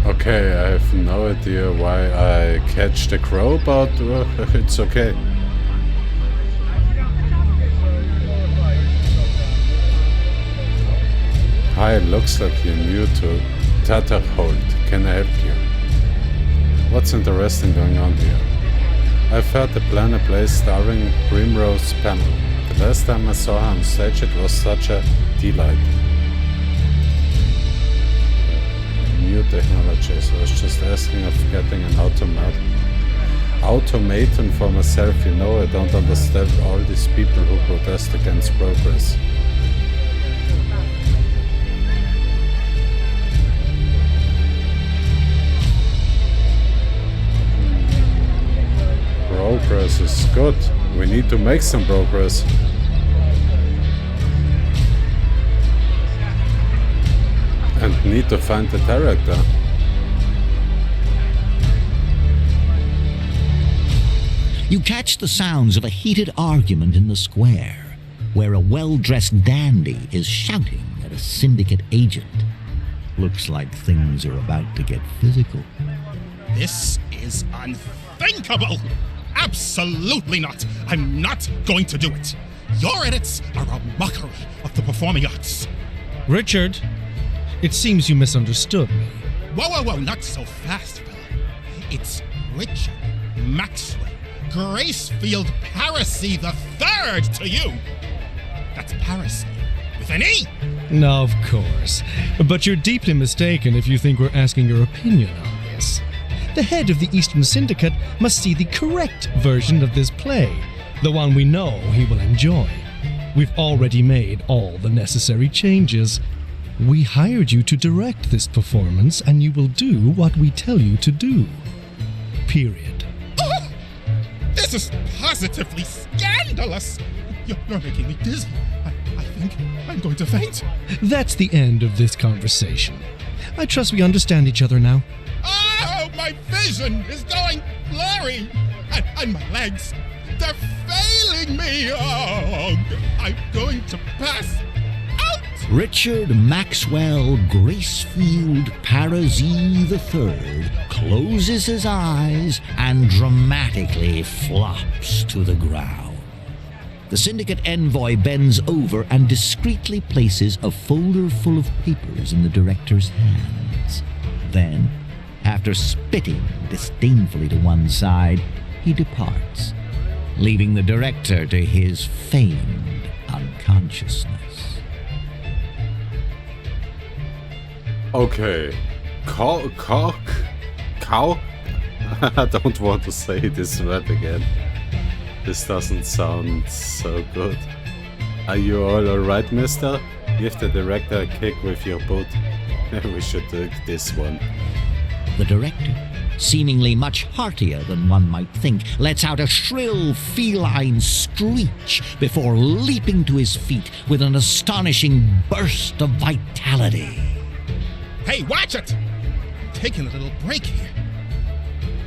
Okay, I have no idea why I catch the crow, but it's okay. Hi, looks like you're new to Tatterholt. Can I help you? What's interesting going on here? I've heard the plan a place starring Primrose Pamela. The last time I saw her on stage it was such a delight. New technology, so I was just asking of getting an automaton for myself. You know, I don't understand all these people who protest against progress. Progress is good. We need to make some progress. And need to find the director. You catch the sounds of a heated argument in the square, where a well-dressed dandy is shouting at a syndicate agent. Looks like things are about to get physical. This is unthinkable! Absolutely not! I'm not going to do it! Your edits are a mockery of the performing arts. Richard, it seems you misunderstood me. Whoa, not so fast, fella. It's Richard Maxwell Gracefield Parasy the Third to you! That's Parasy with an E! No, of course. But you're deeply mistaken if you think we're asking your opinion on this. The head of the Eastern Syndicate must see the correct version of this play, the one we know he will enjoy. We've already made all the necessary changes. We hired you to direct this performance, and you will do what we tell you to do. Period. Oh, this is positively scandalous! You're making me dizzy. I think I'm going to faint. That's the end of this conversation. I trust we understand each other now. Oh, my vision is going blurry! And my legs, they're failing me! Oh, I'm going to pass out! Richard Maxwell Gracefield Parasy III closes his eyes and dramatically flops to the ground. The syndicate envoy bends over and discreetly places a folder full of papers in the director's hands. Then, after spitting disdainfully to one side, he departs, leaving the director to his feigned unconsciousness. Okay. Cow? I don't want to say this word again. This doesn't sound so good. Are you all alright, mister? Give the director a kick with your boot. We should do this one. The director, seemingly much heartier than one might think, lets out a shrill feline screech before leaping to his feet with an astonishing burst of vitality. Hey, watch it! I'm taking a little break here.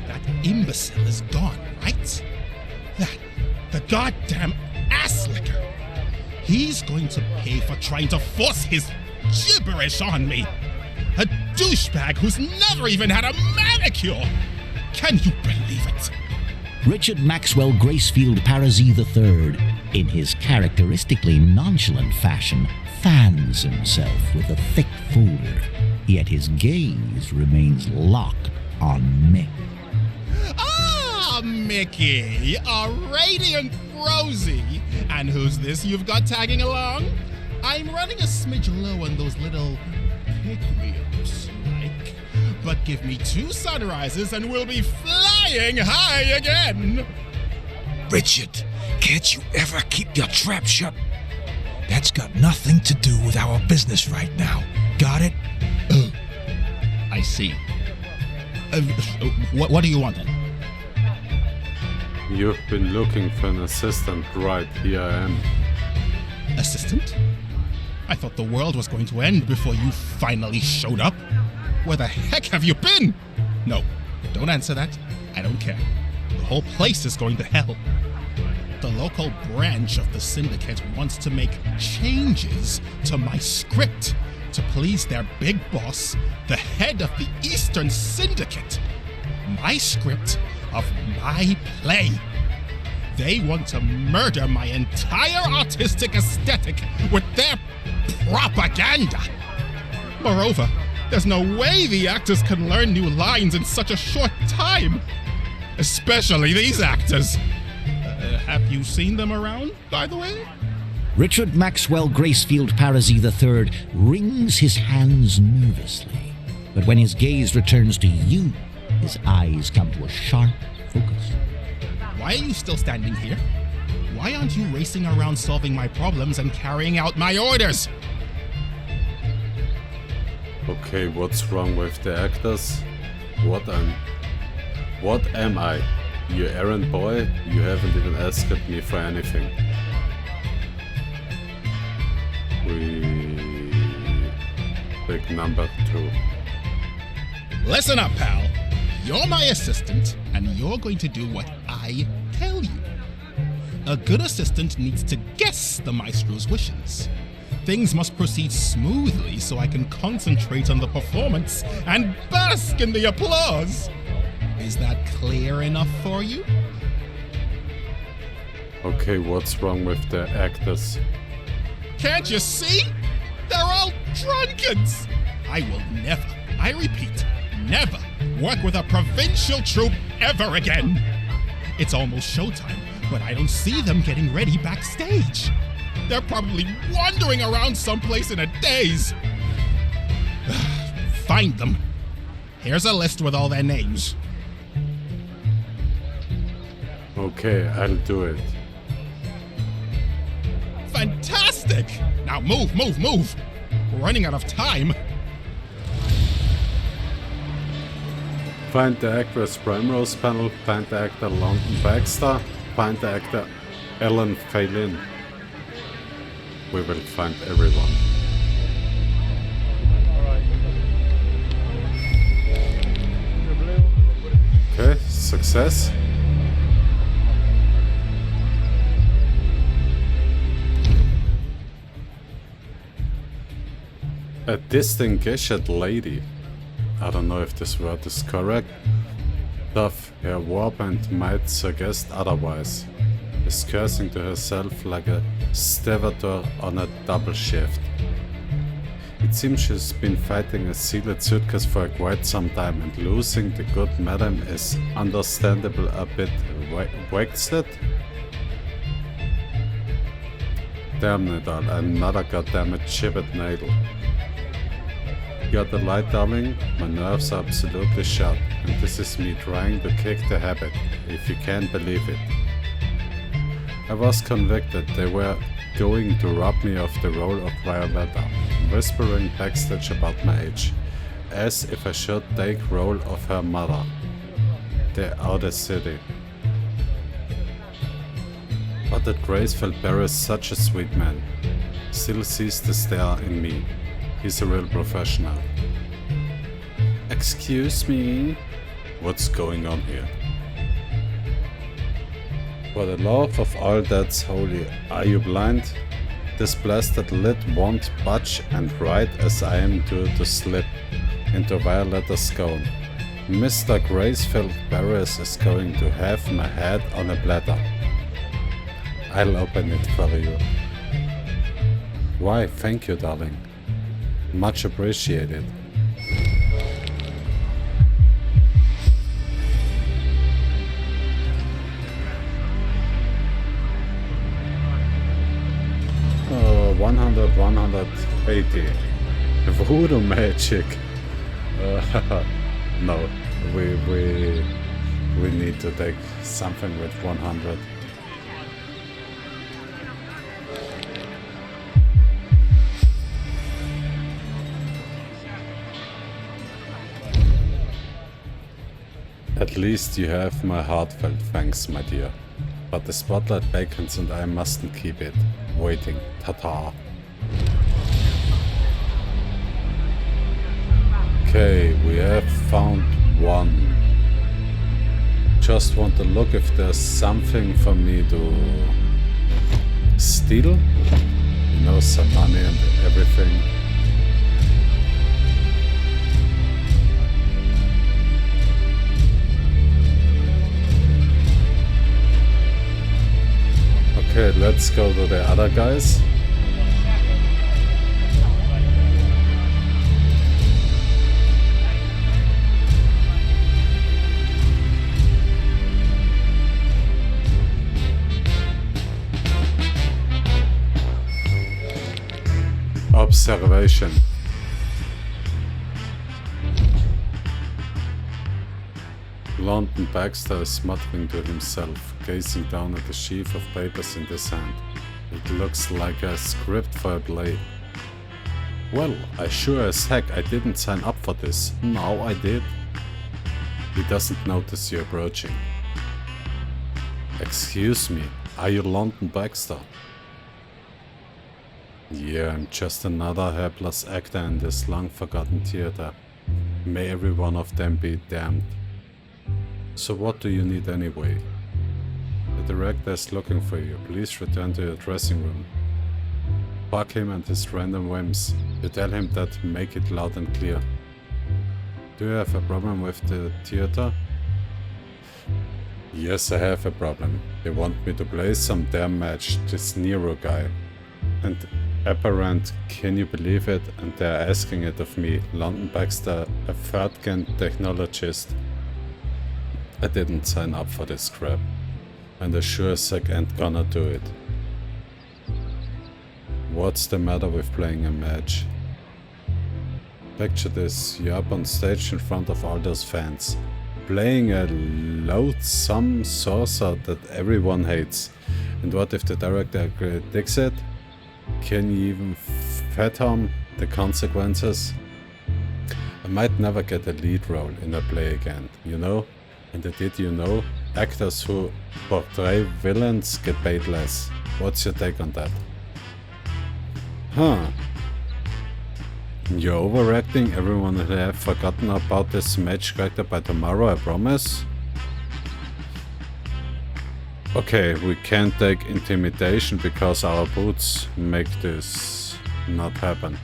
That imbecile is gone, right? The goddamn ass-licker. He's going to pay for trying to force his gibberish on me. A douchebag who's never even had a manicure. Can you believe it? Richard Maxwell Gracefield Parasy III, in his characteristically nonchalant fashion, fans himself with a thick folder, yet his gaze remains locked on Mick. Ah, Mickey, a radiant Rosie. And who's this you've got tagging along? I'm running a smidge low on those little pick-me-ups, like. But give me 2 sunrises and we'll be flying high again. Richard, can't you ever keep your trap shut? That's got nothing to do with our business right now. Got it? I see. What do you want then? You've been looking for an assistant, right? Here I am. Assistant? I thought the world was going to end before you finally showed up. Where the heck have you been? No, don't answer that. I don't care. The whole place is going to hell. The local branch of the syndicate wants to make changes to my script to please their big boss, the head of the Eastern Syndicate. My script of my play. They want to murder my entire artistic aesthetic with their propaganda. Moreover, there's no way the actors can learn new lines in such a short time. Especially these actors. Have you seen them around, by the way? Richard Maxwell Gracefield Parisi III wrings his hands nervously, but when his gaze returns to you, his eyes come to a sharp focus. Why are you still standing here? Why aren't you racing around solving my problems and carrying out my orders? Okay, what's wrong with the actors? What am I? You errand boy? You haven't even asked me for anything. Big number 2. Listen up, pal. You're my assistant, and you're going to do what I tell you. A good assistant needs to guess the maestro's wishes. Things must proceed smoothly so I can concentrate on the performance and bask in the applause. Is that clear enough for you? Okay, what's wrong with the actors? Can't you see? They're all drunkards! I will never, I repeat, never work with a provincial troupe ever again. It's almost showtime, but I don't see them getting ready backstage. They're probably wandering around someplace in a daze. Find them. Here's a list with all their names. Okay, I'll do it. Fantastic! Now move, move, move! We're running out of time. Find the actress Primrose Panel, find the actor London Baxter, find the actor Ellen Phelan. We will find everyone. Okay, success. A distinguished lady. I don't know if this word is correct. Though her warband might suggest otherwise, is cursing to herself like a stevedore on a double shift. It seems she's been fighting a sealed suitcase for quite some time, and losing the good madam is understandable a bit wasted. Damn it all, another goddammit chipped nail. Got the light, darling? My nerves are absolutely shot, and this is me trying to kick the habit, if you can't believe it. I was convicted they were going to rob me of the role of Violetta, whispering backstage about my age, as if I should take role of her mother, the outer city. But that graceful Barry is such a sweet man, still sees the star in me. He's a real professional. Excuse me? What's going on here? For the love of all that's holy, are you blind? This blasted lid won't budge, and right as I am due to slip into Violetta's gown, Mr. Gracefield Barris is going to have my head on a platter. I'll open it for you. Why, thank you, darling. Much appreciated. Oh, 180. Voodoo magic. No, we need to take something with 100. At least you have my heartfelt thanks, my dear. But the spotlight beckons and I mustn't keep it waiting. Ta-ta. Okay, we have found one. Just want to look if there's something for me to steal. You know, some money and everything. Okay, let's go to the other guys. observation. London Baxter is muttering to himself, gazing down at the sheaf of papers in his hand. It looks like a script for a play. Well, I sure as heck I didn't sign up for this. Now I did. He doesn't notice you approaching. Excuse me, are you London Baxter? Yeah, I'm just another hapless actor in this long-forgotten theater. May every one of them be damned. So what do you need anyway? The director is looking for you. Please return to your dressing room. Fuck him and his random whims. You tell him that, make it loud and clear. Do you have a problem with the theater? Yes, I have a problem. They want me to play some damn match, this Nero guy. And apparent, can you believe it? And they're asking it of me, London Baxter, a third-gen technologist. I didn't sign up for this crap. And I sure as heck ain't gonna do it. What's the matter with playing a match? Picture this, you're up on stage in front of all those fans, playing a loathsome saucer that everyone hates. And what if the director critiques it? Can you even fathom the consequences? I might never get a lead role in a play again, you know? And did you know? Actors who portray villains get paid less. What's your take on that? Huh. You're overacting. Everyone will have forgotten about this match character by tomorrow, I promise. Okay, we can't take intimidation because our boots make this not happen.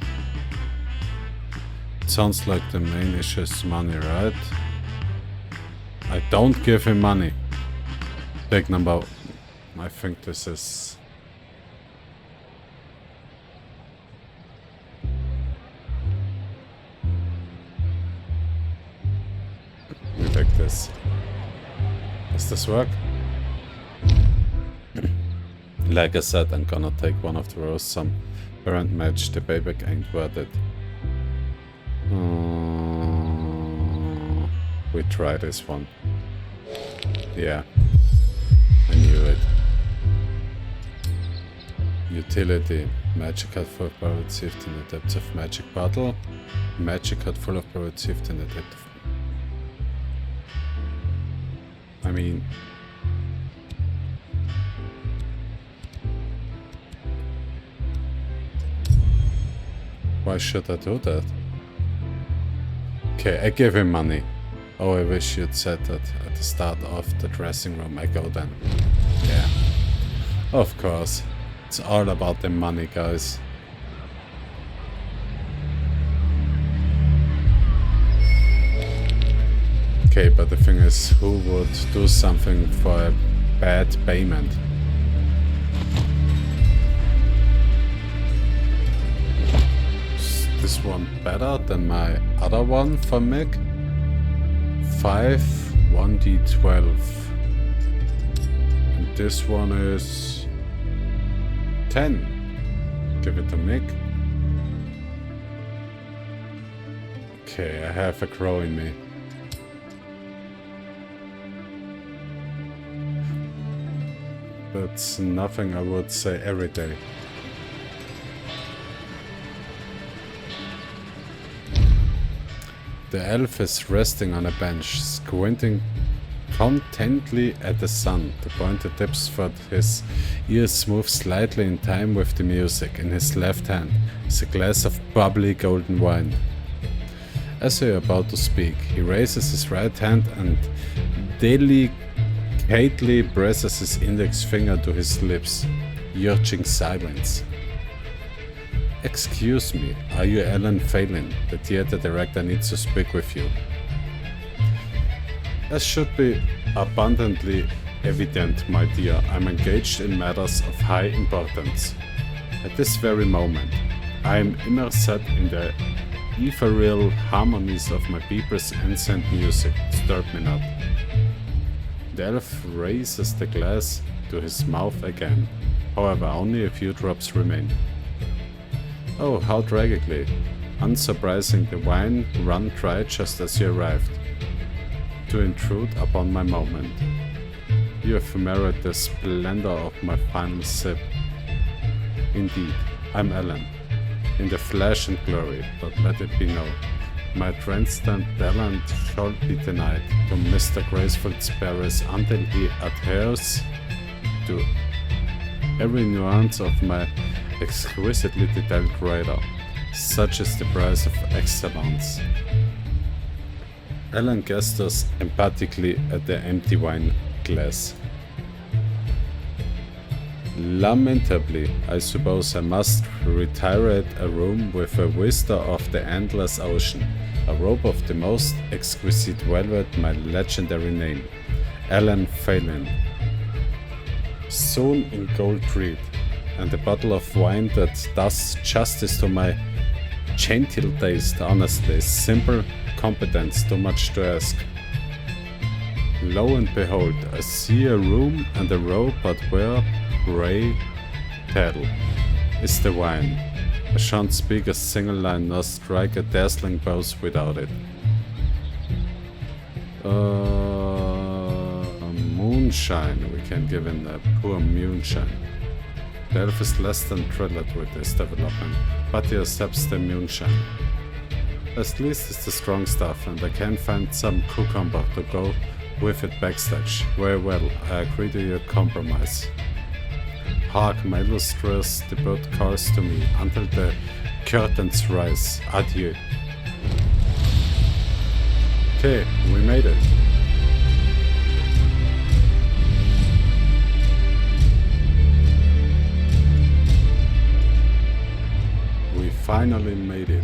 It sounds like the main issue is money, right? I don't give him money. Big number. I think this is... We take this. Does this work? Like I said, I'm gonna take one of the rows. Some parent match. The payback ain't worth it. We try this one. Yeah, I knew it. Utility. Magic card full of power received in the depths of magic bottle. Magic card full of power received in the depth of... I mean... Why should I do that? Okay, I give him money. Oh, I wish you'd said that at the start of the dressing room. I go then. Yeah. Of course. It's all about the money, guys. Okay, but the thing is, who would do something for a bad payment? Is this one better than my other one for Mick? 5, 1d12. And this one is 10. Give it to Mick. Okay, I have a crow in me. That's nothing I would say every day. The elf is resting on a bench, squinting contentedly at the sun. The pointed tips for his ears move slightly in time with the music. In his left hand is a glass of bubbly golden wine. As he is about to speak, he raises his right hand and delicately presses his index finger to his lips, urging silence. Excuse me, are you Ellen Phelan? The theater director needs to speak with you. As should be abundantly evident, my dear, I'm engaged in matters of high importance. At this very moment, I am immersed in the ethereal harmonies of my people's ancient music. Disturb me not. The elf raises the glass to his mouth again. However, only a few drops remain. Oh, how tragically. Unsurprising, the wine ran dry just as you arrived, to intrude upon my moment. You have mirrored the splendor of my final sip. Indeed, I'm Alan, in the flesh and glory, but let it be known, my transcendent talent shall be denied to Mr. Graceful Sparrows until he adheres to every nuance of my exquisitely detailed radar. Such is the price of excellence. Alan gestures emphatically at the empty wine glass. Lamentably, I suppose I must retire a room with a vista of the endless ocean, a robe of the most exquisite velvet, my legendary name, Alan Phelan. Sewn in gold thread, and a bottle of wine that does justice to my genteel taste, honestly, simple competence, too much to ask. Lo and behold, I see a room and a robe, but where, pray tell, is the wine? I shan't speak a single line nor strike a dazzling pose without it. Moonshine, we can give him a poor moonshine. The elf is less than thrilled with this development, but he accepts the moonshine. At least it's the strong stuff, and I can find some cucumber to go with it backstage. Very well, I agree to your compromise. Hark, my illustrious debut calls to me until the curtains rise. Adieu. Okay, we made it. We finally made it.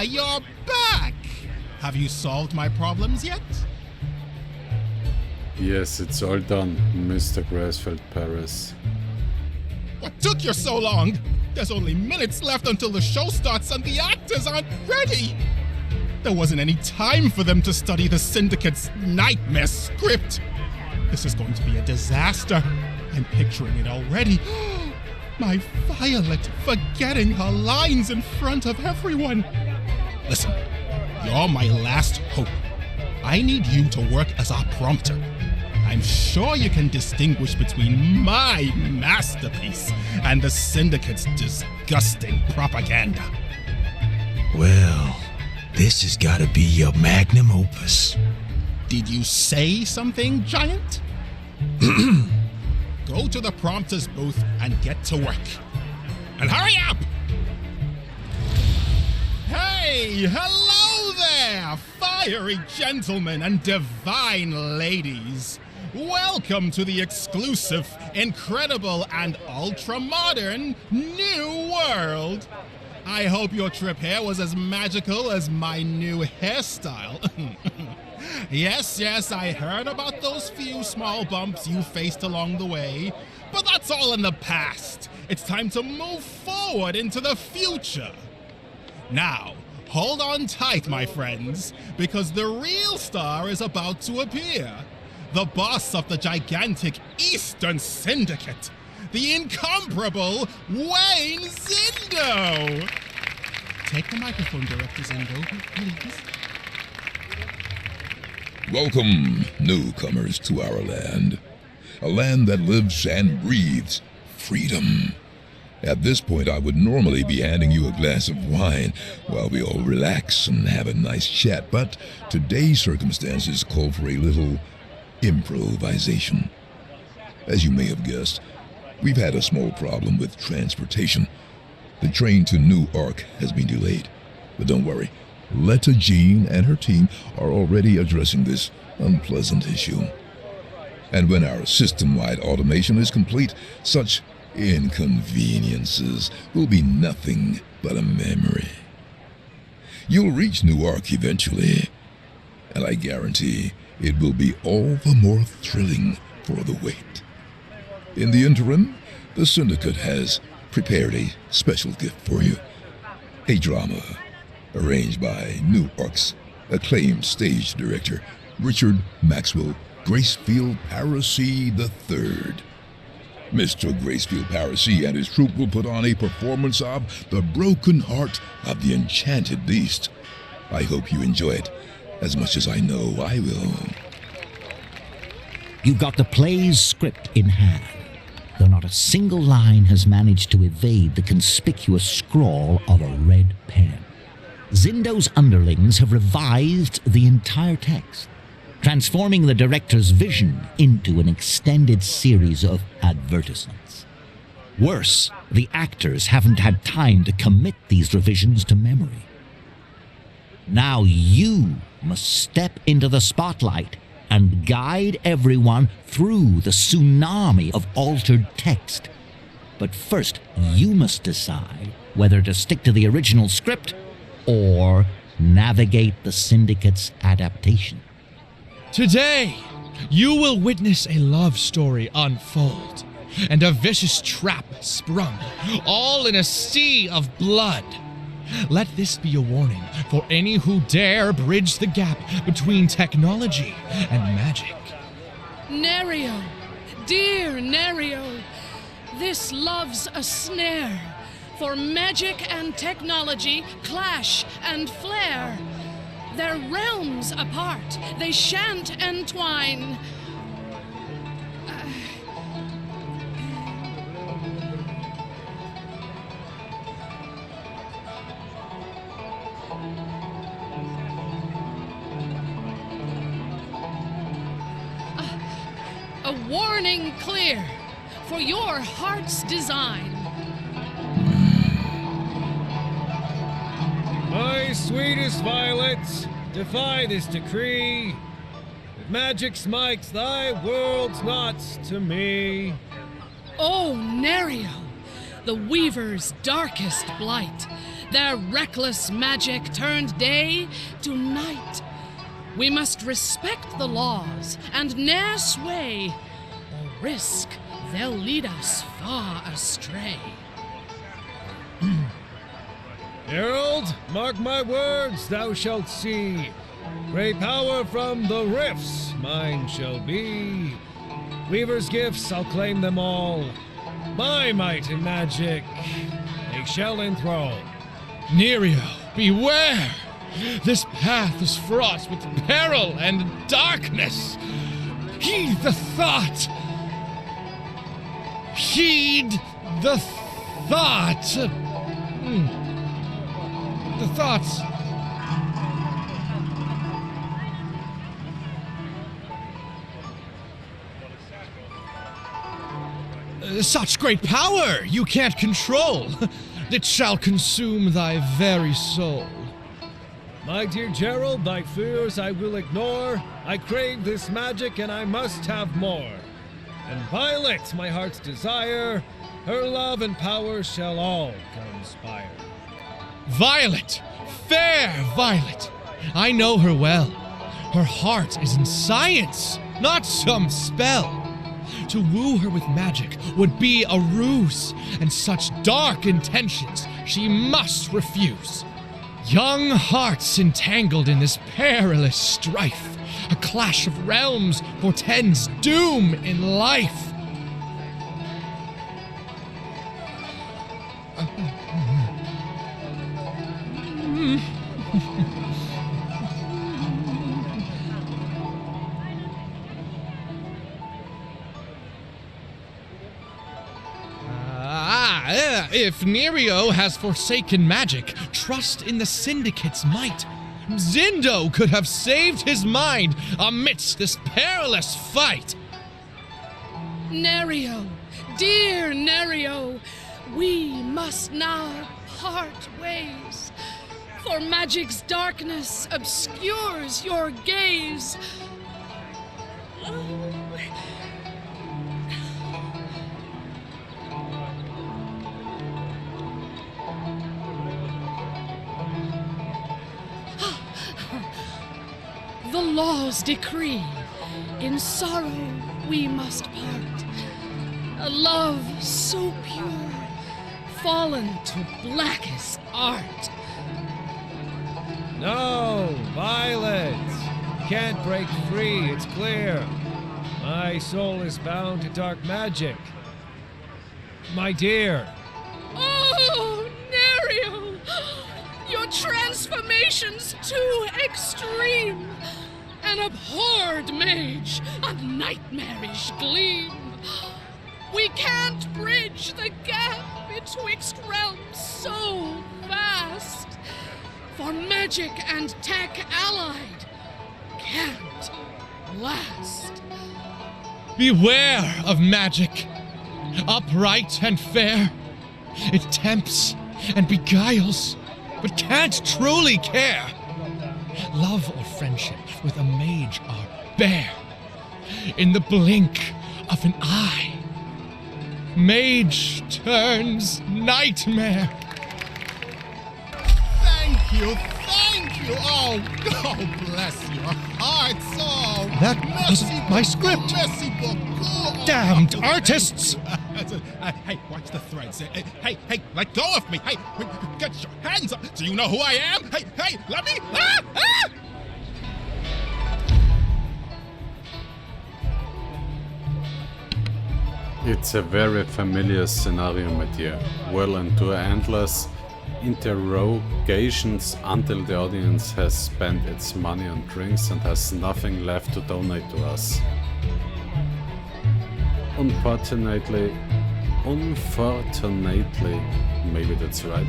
You're back! Have you solved my problems yet? Yes, it's all done, Mr. Graceful Paris. What took you so long? There's only minutes left until the show starts and the actors aren't ready! There wasn't any time for them to study the Syndicate's nightmare script. This is going to be a disaster. I'm picturing it already. My Violet forgetting her lines in front of everyone. Listen, you're my last hope. I need you to work as our prompter. I'm sure you can distinguish between my masterpiece and the Syndicate's disgusting propaganda. Well, this has got to be your magnum opus. Did you say something, Giant? Go to the prompter's booth and get to work. And hurry up! Hey, hello there, fiery gentlemen and divine ladies. Welcome to the exclusive, incredible, and ultra-modern New World. I hope your trip here was as magical as my new hairstyle. Yes, I heard about those few small bumps you faced along the way, but that's all in the past. It's time to move forward into the future. Now, hold on tight, my friends, because the real star is about to appear. The boss of the gigantic Eastern Syndicate, the incomparable Wayne Zindo. Take the microphone, Director Zindo, please. Welcome, newcomers, to our land. A land that lives and breathes freedom. At this point, I would normally be handing you a glass of wine while we all relax and have a nice chat, but today's circumstances call for a little improvisation. As you may have guessed, we've had a small problem with transportation. The train to New Ark has been delayed, but don't worry. Letta Jean and her team are already addressing this unpleasant issue. And when our system-wide automation is complete, such inconveniences will be nothing but a memory. You'll reach New Ark eventually, and I guarantee it will be all the more thrilling for the wait. In the interim, the Syndicate has prepared a special gift for you. A drama arranged by New York's acclaimed stage director, Richard Maxwell Gracefield Parisi III. Mr. Gracefield Parisi and his troupe will put on a performance of The Broken Heart of the Enchanted Beast. I hope you enjoy it as much as I know I will. You've got the play's script in hand, though not a single line has managed to evade the conspicuous scrawl of a red pen. Zindo's underlings have revised the entire text, transforming the director's vision into an extended series of advertisements. Worse, the actors haven't had time to commit these revisions to memory. Now you must step into the spotlight and guide everyone through the tsunami of altered text. But first, you must decide whether to stick to the original script or navigate the Syndicate's adaptation. Today, you will witness a love story unfold and a vicious trap sprung, all in a sea of blood. Let this be a warning for any who dare bridge the gap between technology and magic. Nerio, dear Nerio, this love's a snare, for magic and technology clash and flare. Their realms apart, they shan't entwine. A warning clear for your heart's design. My sweetest Violet, defy this decree. If magic smites thy world's not to me. Oh, Nerio, the Weaver's darkest blight, their reckless magic turned day to night. We must respect the laws and ne'er sway, or risk they'll lead us far astray. Herald, mark my words, thou shalt see. Great power from the rifts mine shall be. Weaver's gifts, I'll claim them all. My might and magic they shall enthrall. Nerio, beware! This path is fraught with peril and darkness. Heed the thought. Heed the thought. The thoughts. Such great power you can't control. It shall consume thy very soul. My dear Gerald, thy fears I will ignore. I crave this magic and I must have more. And Violet, my heart's desire, her love and power shall all conspire. Violet! Fair Violet! I know her well. Her heart is in science, not some spell. To woo her with magic would be a ruse, and such dark intentions she must refuse. Young hearts entangled in this perilous strife, a clash of realms portends doom in life. If Nerio has forsaken magic, trust in the Syndicate's might. Zindo could have saved his mind amidst this perilous fight. Nerio, dear Nerio, we must now part ways, for magic's darkness obscures your gaze. The laws decree, in sorrow we must part. A love so pure fallen to blackest art. No, Violet! Can't break free, it's clear. My soul is bound to dark magic. My dear. Oh, Nerio! Your transformation's too extreme. An abhorred mage, a nightmarish gleam. We can't bridge the gap betwixt realms so vast. For magic and tech allied can't last. Beware of magic. Upright and fair. It tempts and beguiles, but can't truly care. Love or friendship with a mage are bare. In the blink of an eye, mage turns nightmare. Thank you, thank you. Oh, God bless your hearts. Oh, That merci wasn't my beaucoup, script. Merci beaucoup. Damned artists! Hey, watch the threads. Hey, let go of me. Hey, get your hands up. Do you know who I am? Hey, let me. Ah! It's a very familiar scenario, my dear. Well into endless interrogations until the audience has spent its money on drinks and has nothing left to donate to us. Unfortunately, maybe that's right,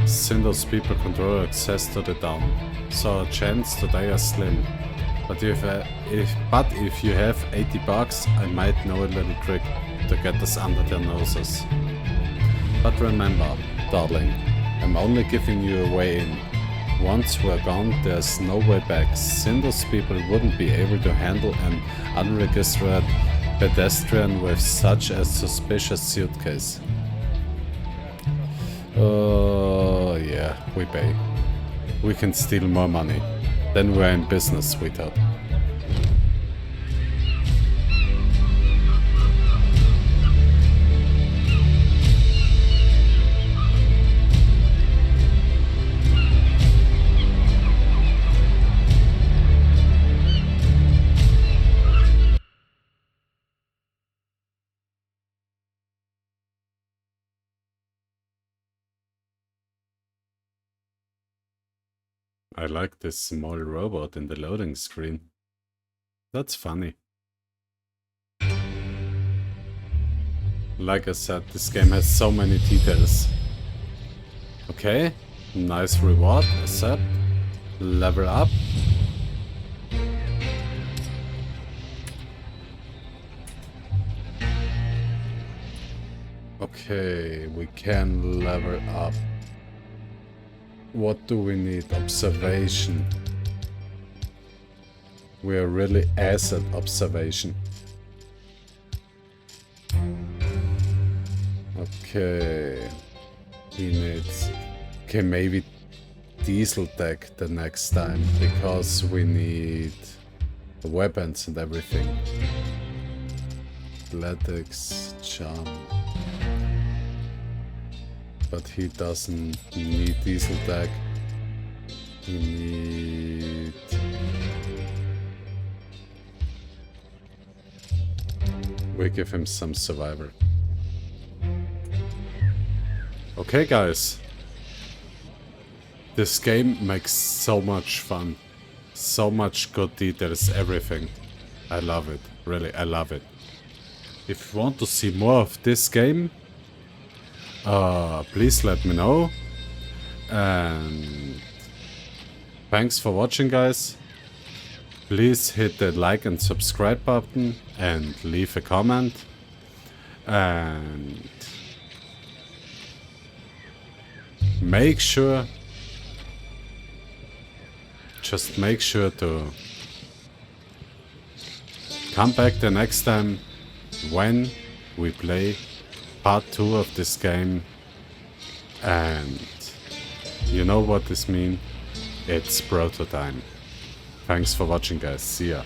since those people control access to the town, so our chance today are slim. But if you have 80 bucks, I might know a little trick to get us under their noses. But remember, darling, I'm only giving you a way in. Once we're gone, there's no way back. Since people wouldn't be able to handle an unregistered pedestrian with such a suspicious suitcase. Oh, yeah, we pay. We can steal more money. Then we're in business, sweetheart. I like this small robot in the loading screen. That's funny. Like I said, this game has so many details. Okay, nice reward, accept, level up. Okay, we can level up. What do we need? Observation. We are really ass at observation. Okay. He needs... Okay, maybe diesel tech the next time, because we need weapons and everything. Athletics, jump. But he doesn't need diesel tech. He needs... We give him some survivor. Okay, guys. This game makes so much fun. So much good details, everything. I love it. Really, I love it. If you want to see more of this game, please let me know. And thanks for watching, guys. Please hit the like and subscribe button and leave a comment. And make sure, just make sure to come back the next time when we play part 2 of this game. And you know what this means? It's proto time. Thanks for watching, guys. See ya.